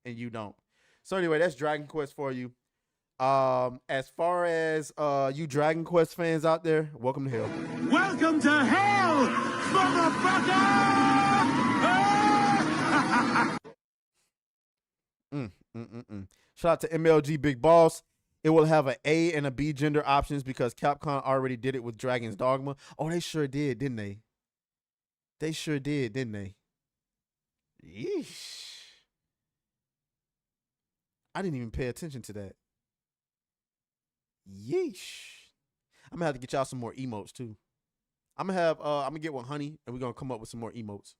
And you don't. So anyway, that's Dragon Quest for you. As far as you Dragon Quest fans out there, welcome to hell. Welcome to hell, motherfucker! Shout out to MLG Big Boss. It will have an A and a B gender options because Capcom already did it with Dragon's Dogma. Oh, they sure did, didn't they? They sure did, didn't they? Yeesh. I didn't even pay attention to that. Yeesh. I'm gonna have to get y'all some more emotes too. I'm gonna get one honey and we're gonna come up with some more emotes.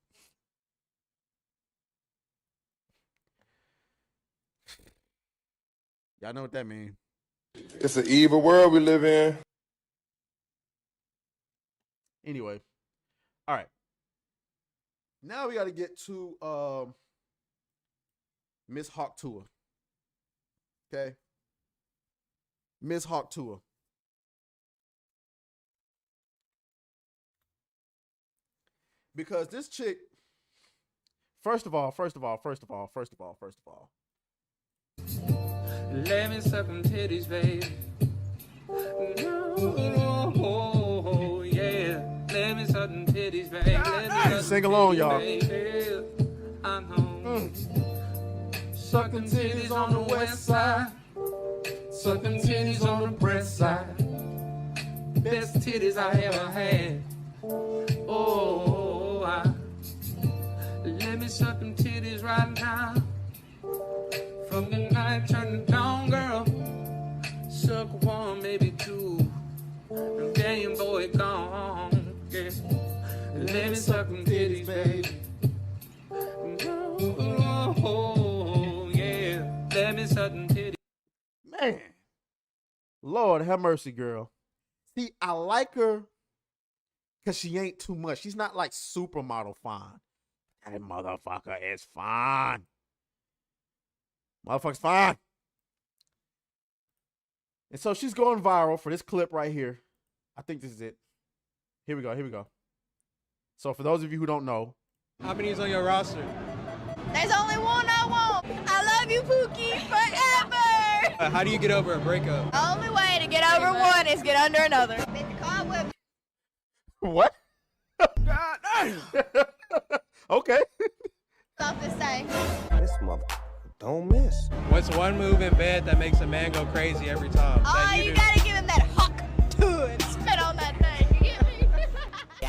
Y'all know what that means. It's an evil world we live in. Anyway. All right. Now we gotta get to Miss Hawk Tour. Okay. Miss Hawk Tour. Because this chick, first of all. Let me suck them titties, baby. Oh, yeah. Let me suck them titties, baby. Let me sing along, y'all. I know. Sucking titties on the west side. Sucking titties on the breast side. Best titties I ever had. Oh, let me suck them titties right now. Lord have mercy, girl. See, I like her because she ain't too much. She's not like supermodel fine. That motherfucker is fine. Motherfucker's fine. And so she's going viral for this clip right here. I think this is it. Here we go. So for those of you who don't know. How many is on your roster? There's only one I want. I love you, Pookie, forever. How do you get over a breakup? The only way to get over one is get under another. What? Okay. Stop this thing. This mother don't miss. What's one move in bed that makes a man go crazy every time? Oh, you gotta give him that hawk to it. Spit on that thing. You get me?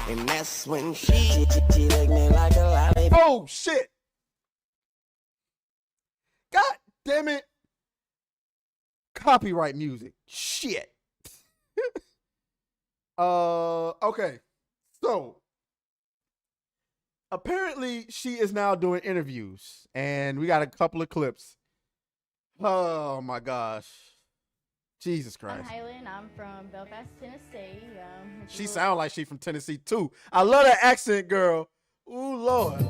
And that's when she licked me like a lollipop. Oh shit. God damn it. Copyright music. Shit. Okay. So apparently she is now doing interviews and we got a couple of clips. Oh my gosh. Jesus Christ. I'm Haley and I'm from Belfast, Tennessee. She sounds like she from Tennessee too. I love that accent, girl. Ooh, Lord.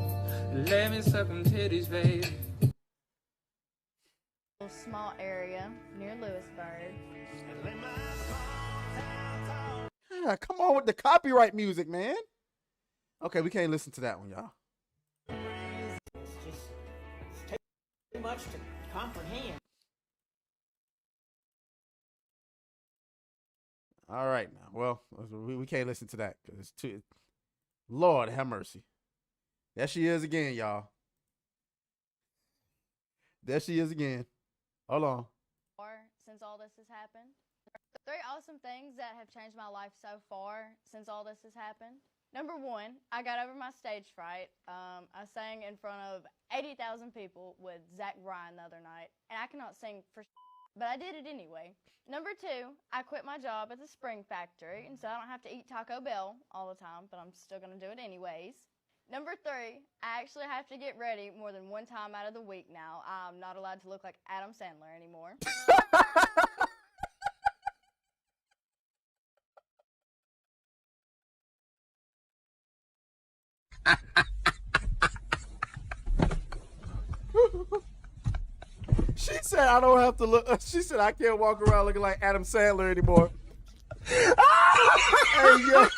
Let me suck them titties, baby. A small area near Lewisburg. Yeah, come on with the copyright music, man. Okay, we can't listen to that one, y'all. It's just too much to comprehend. All right, now. Well, we can't listen to that because it's too. Lord have mercy. There she is again, y'all. There she is again. Hold on. Since all this has happened. 3 awesome things that have changed my life so far since all this has happened. Number 1, I got over my stage fright. I sang in front of 80,000 people with Zach Bryan the other night, and I cannot sing for but I did it anyway. Number 2, I quit my job at the spring factory, and so I don't have to eat Taco Bell all the time, but I'm still going to do it anyways. Number 3, I actually have to get ready more than 1 time out of the week now. I'm not allowed to look like Adam Sandler anymore. She said I don't have to look. She said I can't walk around looking like Adam Sandler anymore. Hey, yo.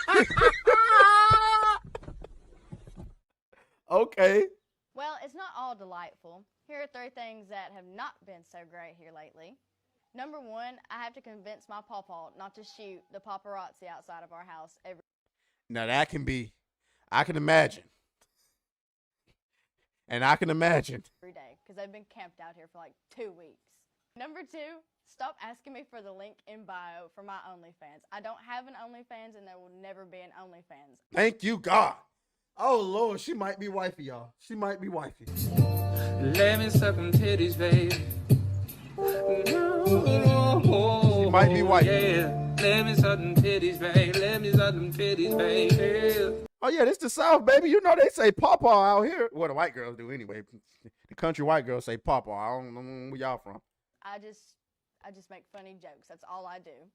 Okay. Well, it's not all delightful. Here are 3 things that have not been so great here lately. Number 1, I have to convince my pawpaw not to shoot the paparazzi outside of our house every. Now that can be, I can imagine. And I can imagine. Every day, because they've been camped out here for like 2 weeks. Number 2, stop asking me for the link in bio for my OnlyFans. I don't have an OnlyFans, and there will never be an OnlyFans. Thank you, God. Oh, Lord, she might be wifey, y'all. She might be wifey. Let me suck them titties, baby. She might be wifey. Yeah. Let me suck them titties, baby. Let me suck them titties, baby. Oh, yeah, this the South, baby. You know they say pawpaw out here. Well, the white girls do anyway. The country white girls say pawpaw. I don't know where y'all from. I just make funny jokes. That's all I do.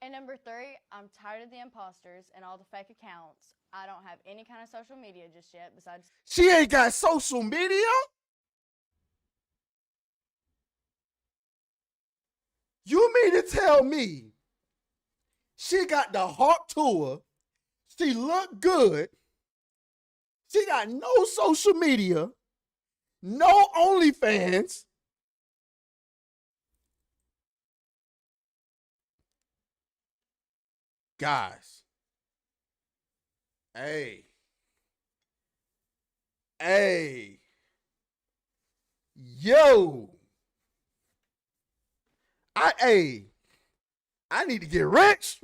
And number 3, I'm tired of the imposters and all the fake accounts. I don't have any kind of social media just yet besides. She ain't got social media? You mean to tell me she got the Hawk Tour, she look good, she got no social media, no OnlyFans, guys, hey, yo, I need to get rich.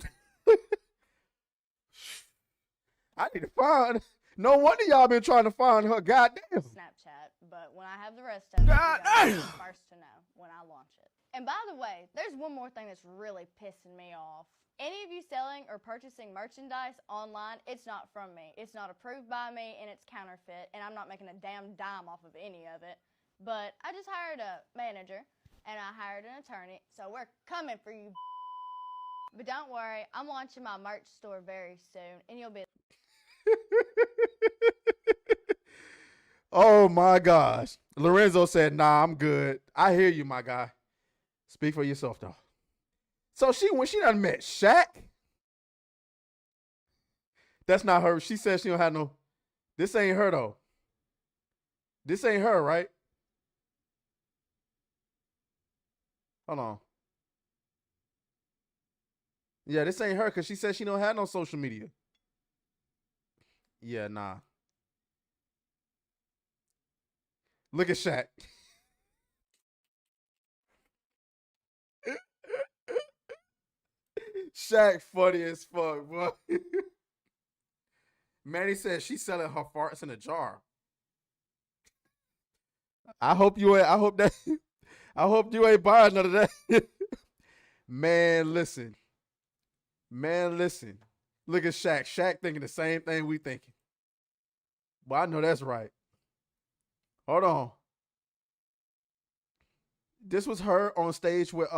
I need to find. No wonder y'all been trying to find her. Goddamn. Snapchat, but when I have the rest of it, you guys are the first to know when I launch it. And by the way, there's one more thing that's really pissing me off. Any of you selling or purchasing merchandise online, it's not from me. It's not approved by me, and it's counterfeit, and I'm not making a damn dime off of any of it. But I just hired a manager, and I hired an attorney, so we're coming for you. But don't worry, I'm launching my merch store very soon, and you'll be. Oh my gosh. Lorenzo said, nah, I'm good. I hear you, my guy. Speak for yourself, though. So when she done met Shaq, that's not her. She said she don't have no. This ain't her, though. This ain't her, right? Hold on. Yeah, this ain't her because she said she don't have no social media. Yeah, nah. Look at Shaq. Shaq funny as fuck, boy. Manny says she's selling her farts in a jar. I hope you ain't buying none of that. Man, listen. Look at Shaq. Shaq thinking the same thing we thinking. Well, I know that's right. Hold on. This was her on stage with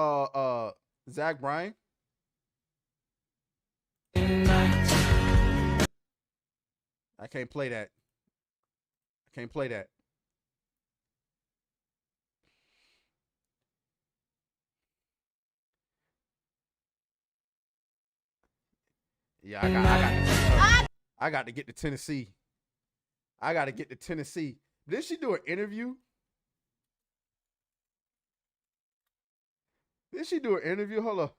Zach Bryan. I can't play that. Yeah, I got to get to Tennessee. Did she do an interview? Hold on.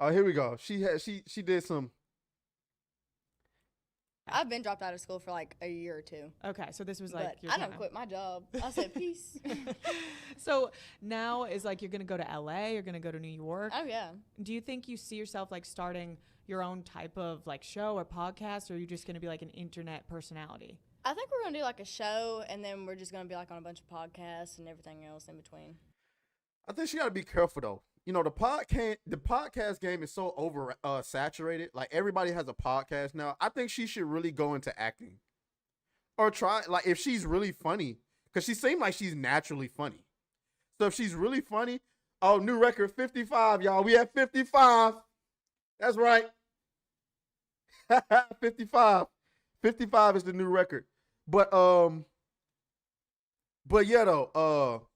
Oh, here we go. She did some. I've been dropped out of school for like a year or two. Okay, so this was like But I don't quit my job. I said peace. So now is like you're gonna go to LA, you're gonna go to New York. Oh yeah. Do you think you see yourself like starting your own type of like show or podcast, or are you just gonna be like an internet personality? I think we're gonna do like a show, and then we're just gonna be like on a bunch of podcasts and everything else in between. I think she got to be careful though. You know, the podcast game is so over saturated. Like everybody has a podcast now. I think she should really go into acting, or try like if she's really funny, because she seemed like she's naturally funny. So if she's really funny, oh, new record 55, y'all. We at 55. That's right. 55. 55 is the new record. But yeah though,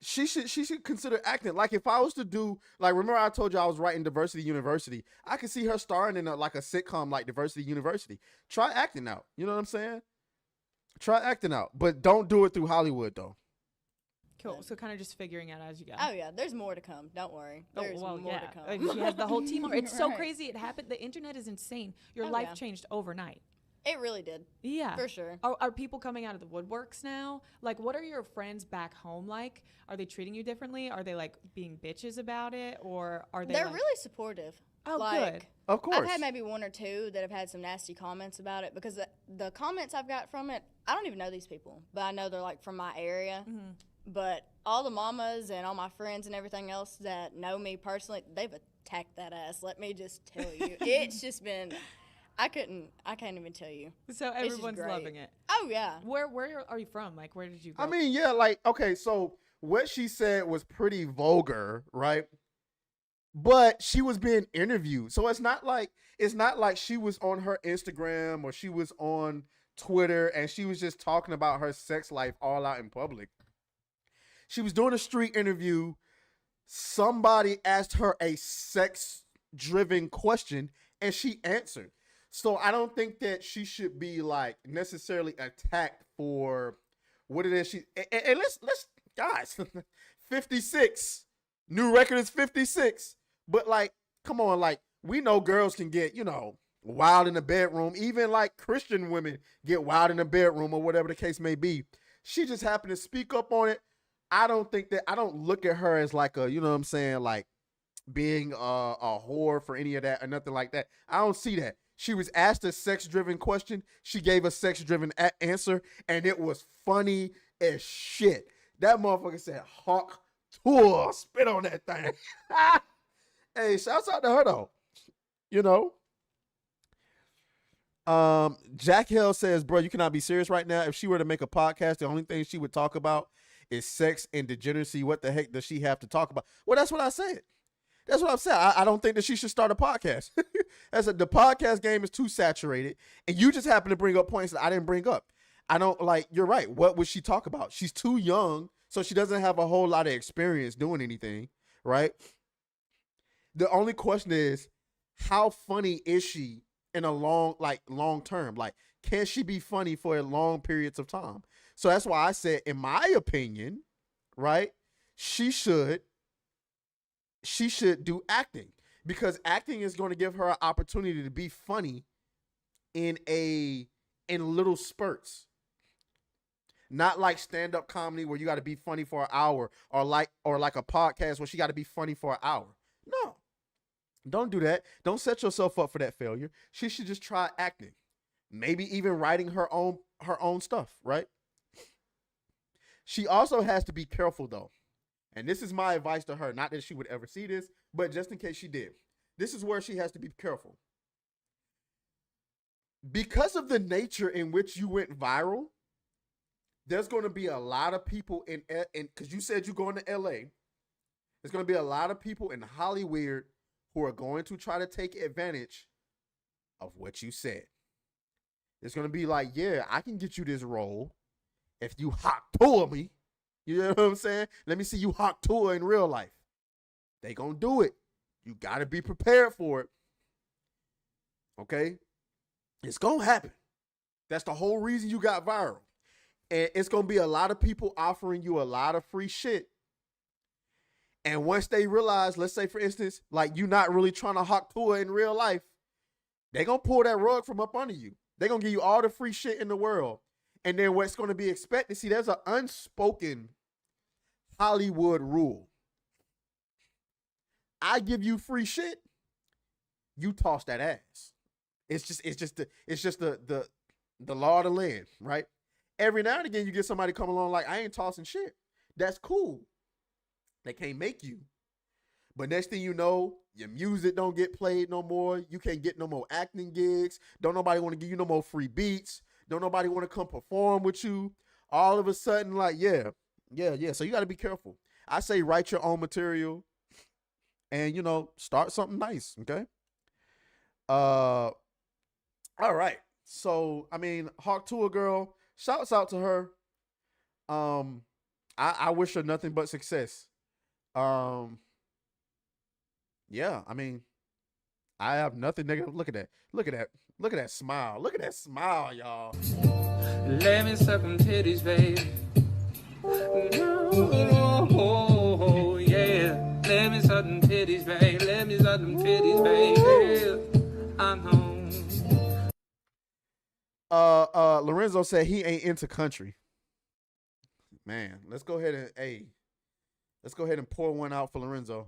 she should consider acting. Like if I was to do, like, remember I told you I was writing Diversity University. I could see her starring in like a sitcom like Diversity University. Try acting out. You know what I'm saying? Try acting out, but don't do it through Hollywood though. Cool. So kind of just figuring out as you go. Oh yeah, there's more to come. Don't worry. There's more to come. She has the whole team. It's so crazy. It happened. The internet is insane. Your life changed overnight. It really did. Yeah. For sure. Are people coming out of the woodworks now? Like, what are your friends back home like? Are they treating you differently? Are they like being bitches about it, or are they? They're really supportive. Oh, like, good. Of course. I've had maybe one or two that have had some nasty comments about it, because the comments I've got from it, I don't even know these people, but I know they're like from my area. Mm-hmm. But all the mamas and all my friends and everything else that know me personally, they've attacked that ass. Let me just tell you, it's just been. I can't even tell you. So everyone's loving it. Oh yeah. Where are you from? Like, where did you go? I mean, yeah, like, okay, so what she said was pretty vulgar, right? But she was being interviewed. So it's not like she was on her Instagram or she was on Twitter and she was just talking about her sex life all out in public. She was doing a street interview. Somebody asked her a sex-driven question and she answered. So I don't think that she should be like necessarily attacked for what it is and let's guys, 56. New record is 56. But like, come on, like, we know girls can get, wild in the bedroom. Even like Christian women get wild in the bedroom or whatever the case may be. She just happened to speak up on it. I don't look at her as like a, you know what I'm saying, like being a whore for any of that or nothing like that. I don't see that. She was asked a sex-driven question. She gave a sex-driven answer, and it was funny as shit. That motherfucker said, "Hawk tour, spit on that thing." Hey, shouts out to her though. Jack Hill says, "Bro, you cannot be serious right now. If she were to make a podcast, the only thing she would talk about is sex and degeneracy. What the heck does she have to talk about? Well, that's what I said. That's what I'm saying. I don't think that she should start a podcast. The podcast game is too saturated, and you just happen to bring up points that I didn't bring up. I don't like. You're right. What would she talk about? She's too young, so she doesn't have a whole lot of experience doing anything, right? The only question is, how funny is she in a long term? Like, can she be funny for long periods of time? So that's why I said, in my opinion, right, she should do acting, because acting is going to give her an opportunity to be funny in little spurts. Not like stand-up comedy where you got to be funny for an hour, or like a podcast where she got to be funny for an hour. No. Don't do that. Don't set yourself up for that failure. She should just try acting. Maybe even writing her own stuff, right? She also has to be careful though. And this is my advice to her. Not that she would ever see this, but just in case she did. This is where she has to be careful. Because of the nature in which you went viral, there's going to be a lot of people in because you said you're going to LA. There's going to be a lot of people in Hollywood who are going to try to take advantage of what you said. It's going to be like, yeah, I can get you this role if you hot tour me. You know what I'm saying? Let me see you hot tour in real life. They going to do it. You got to be prepared for it. Okay? It's going to happen. That's the whole reason you got viral. And it's going to be a lot of people offering you a lot of free shit. And once they realize, let's say, for instance, like you not really trying to hot tour in real life, they're going to pull that rug from up under you. They're going to give you all the free shit in the world. And then what's going to be expected, see, there's an unspoken Hollywood rule. I give you free shit, you toss that ass. It's just the law of the land, right? Every now and again, you get somebody come along like, I ain't tossing shit. That's cool. They can't make you. But next thing you know, your music don't get played no more. You can't get no more acting gigs. Don't nobody want to give you no more free beats. Don't nobody want to come perform with you. All of a sudden, like, yeah. So you got to be careful. I say write your own material and, start something nice, okay? All right. So, I mean, Hawk Tour girl, shouts out to her. I wish her nothing but success. Yeah, I mean, I have nothing negative. Look at that. Look at that. Look at that smile. Look at that smile, y'all. Let me suck them titties, baby. Oh, yeah. Let me suck them titties, baby. Let me suck them titties, baby. I'm home. Lorenzo said he ain't into country. Man, let's go ahead and pour one out for Lorenzo.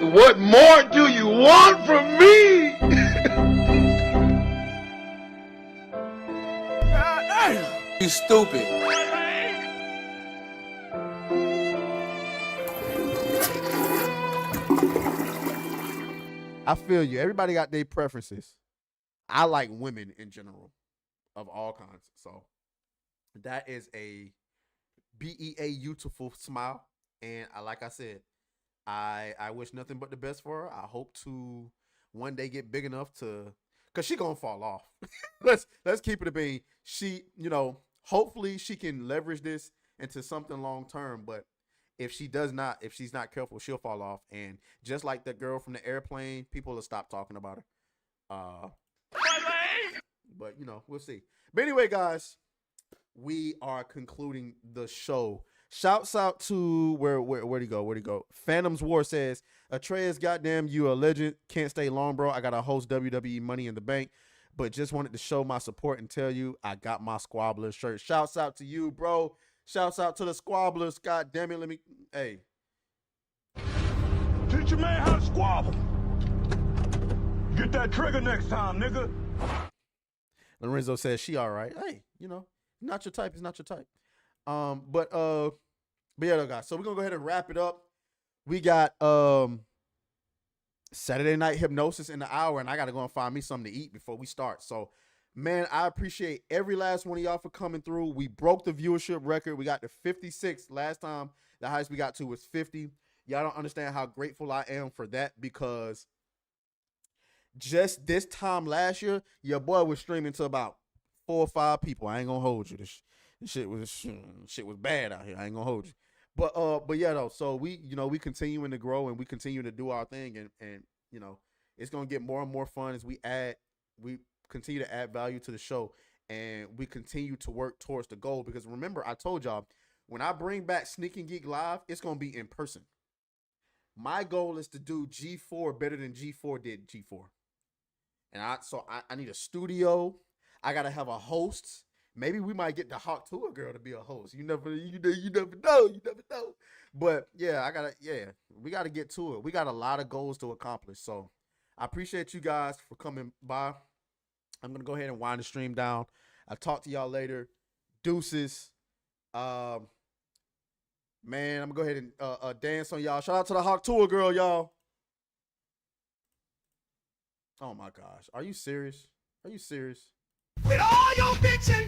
What more do you want from me? You stupid. I feel you. Everybody got their preferences. I like women in general of all kinds. So that is a beautiful smile. And like I said, I wish nothing but the best for her. I hope to one day get big enough to, cause she gonna fall off. let's keep it a bean. She, hopefully she can leverage this into something long term. But if she's not careful, she'll fall off. And just like the girl from the airplane, people will stop talking about her. But we'll see. But anyway, guys, we are concluding the show. Shouts out to where'd he go? Where'd he go? Phantom's War says, aTraes, goddamn, you a legend. Can't stay long, bro. I got to host WWE Money in the Bank, but just wanted to show my support and tell you I got my Squabblers shirt. Shouts out to you, bro. Shouts out to the Squabblers. God damn it. Hey. Teach your man how to squabble. Get that trigger next time, nigga. Lorenzo says she all right. Hey, not your type is not your type. But yeah, though, guys. So we're gonna go ahead and wrap it up. We got Saturday Night Hypnosis in the hour, and I gotta go and find me something to eat before we start. So Man, I appreciate every last one of y'all for coming through. We broke the viewership record. We got to 56 last time. The highest we got to was 50. Y'all don't understand how grateful I am for that, because just this time last year, your boy was streaming to about 4 or 5 people. I ain't gonna hold you. This shit was bad out here. I ain't gonna hold you. But yeah though. So we continuing to grow and we continue to do our thing, and it's gonna get more and more fun as we continue to add value to the show, and we continue to work towards the goal. Because remember, I told y'all, when I bring back Sneak and Geek Live, it's gonna be in person. My goal is to do G4 better than G4 did G4. And I need a studio. I gotta have a host. Maybe we might get the Hawk Tour girl to be a host. You never know. But yeah, we gotta get to it. We got a lot of goals to accomplish. So I appreciate you guys for coming by. I'm gonna go ahead and wind the stream down. I'll talk to y'all later. Deuces. Man, I'm gonna go ahead and dance on y'all. Shout out to the Hawk Tour girl, y'all. Oh my gosh. Are you serious? With all your bitch and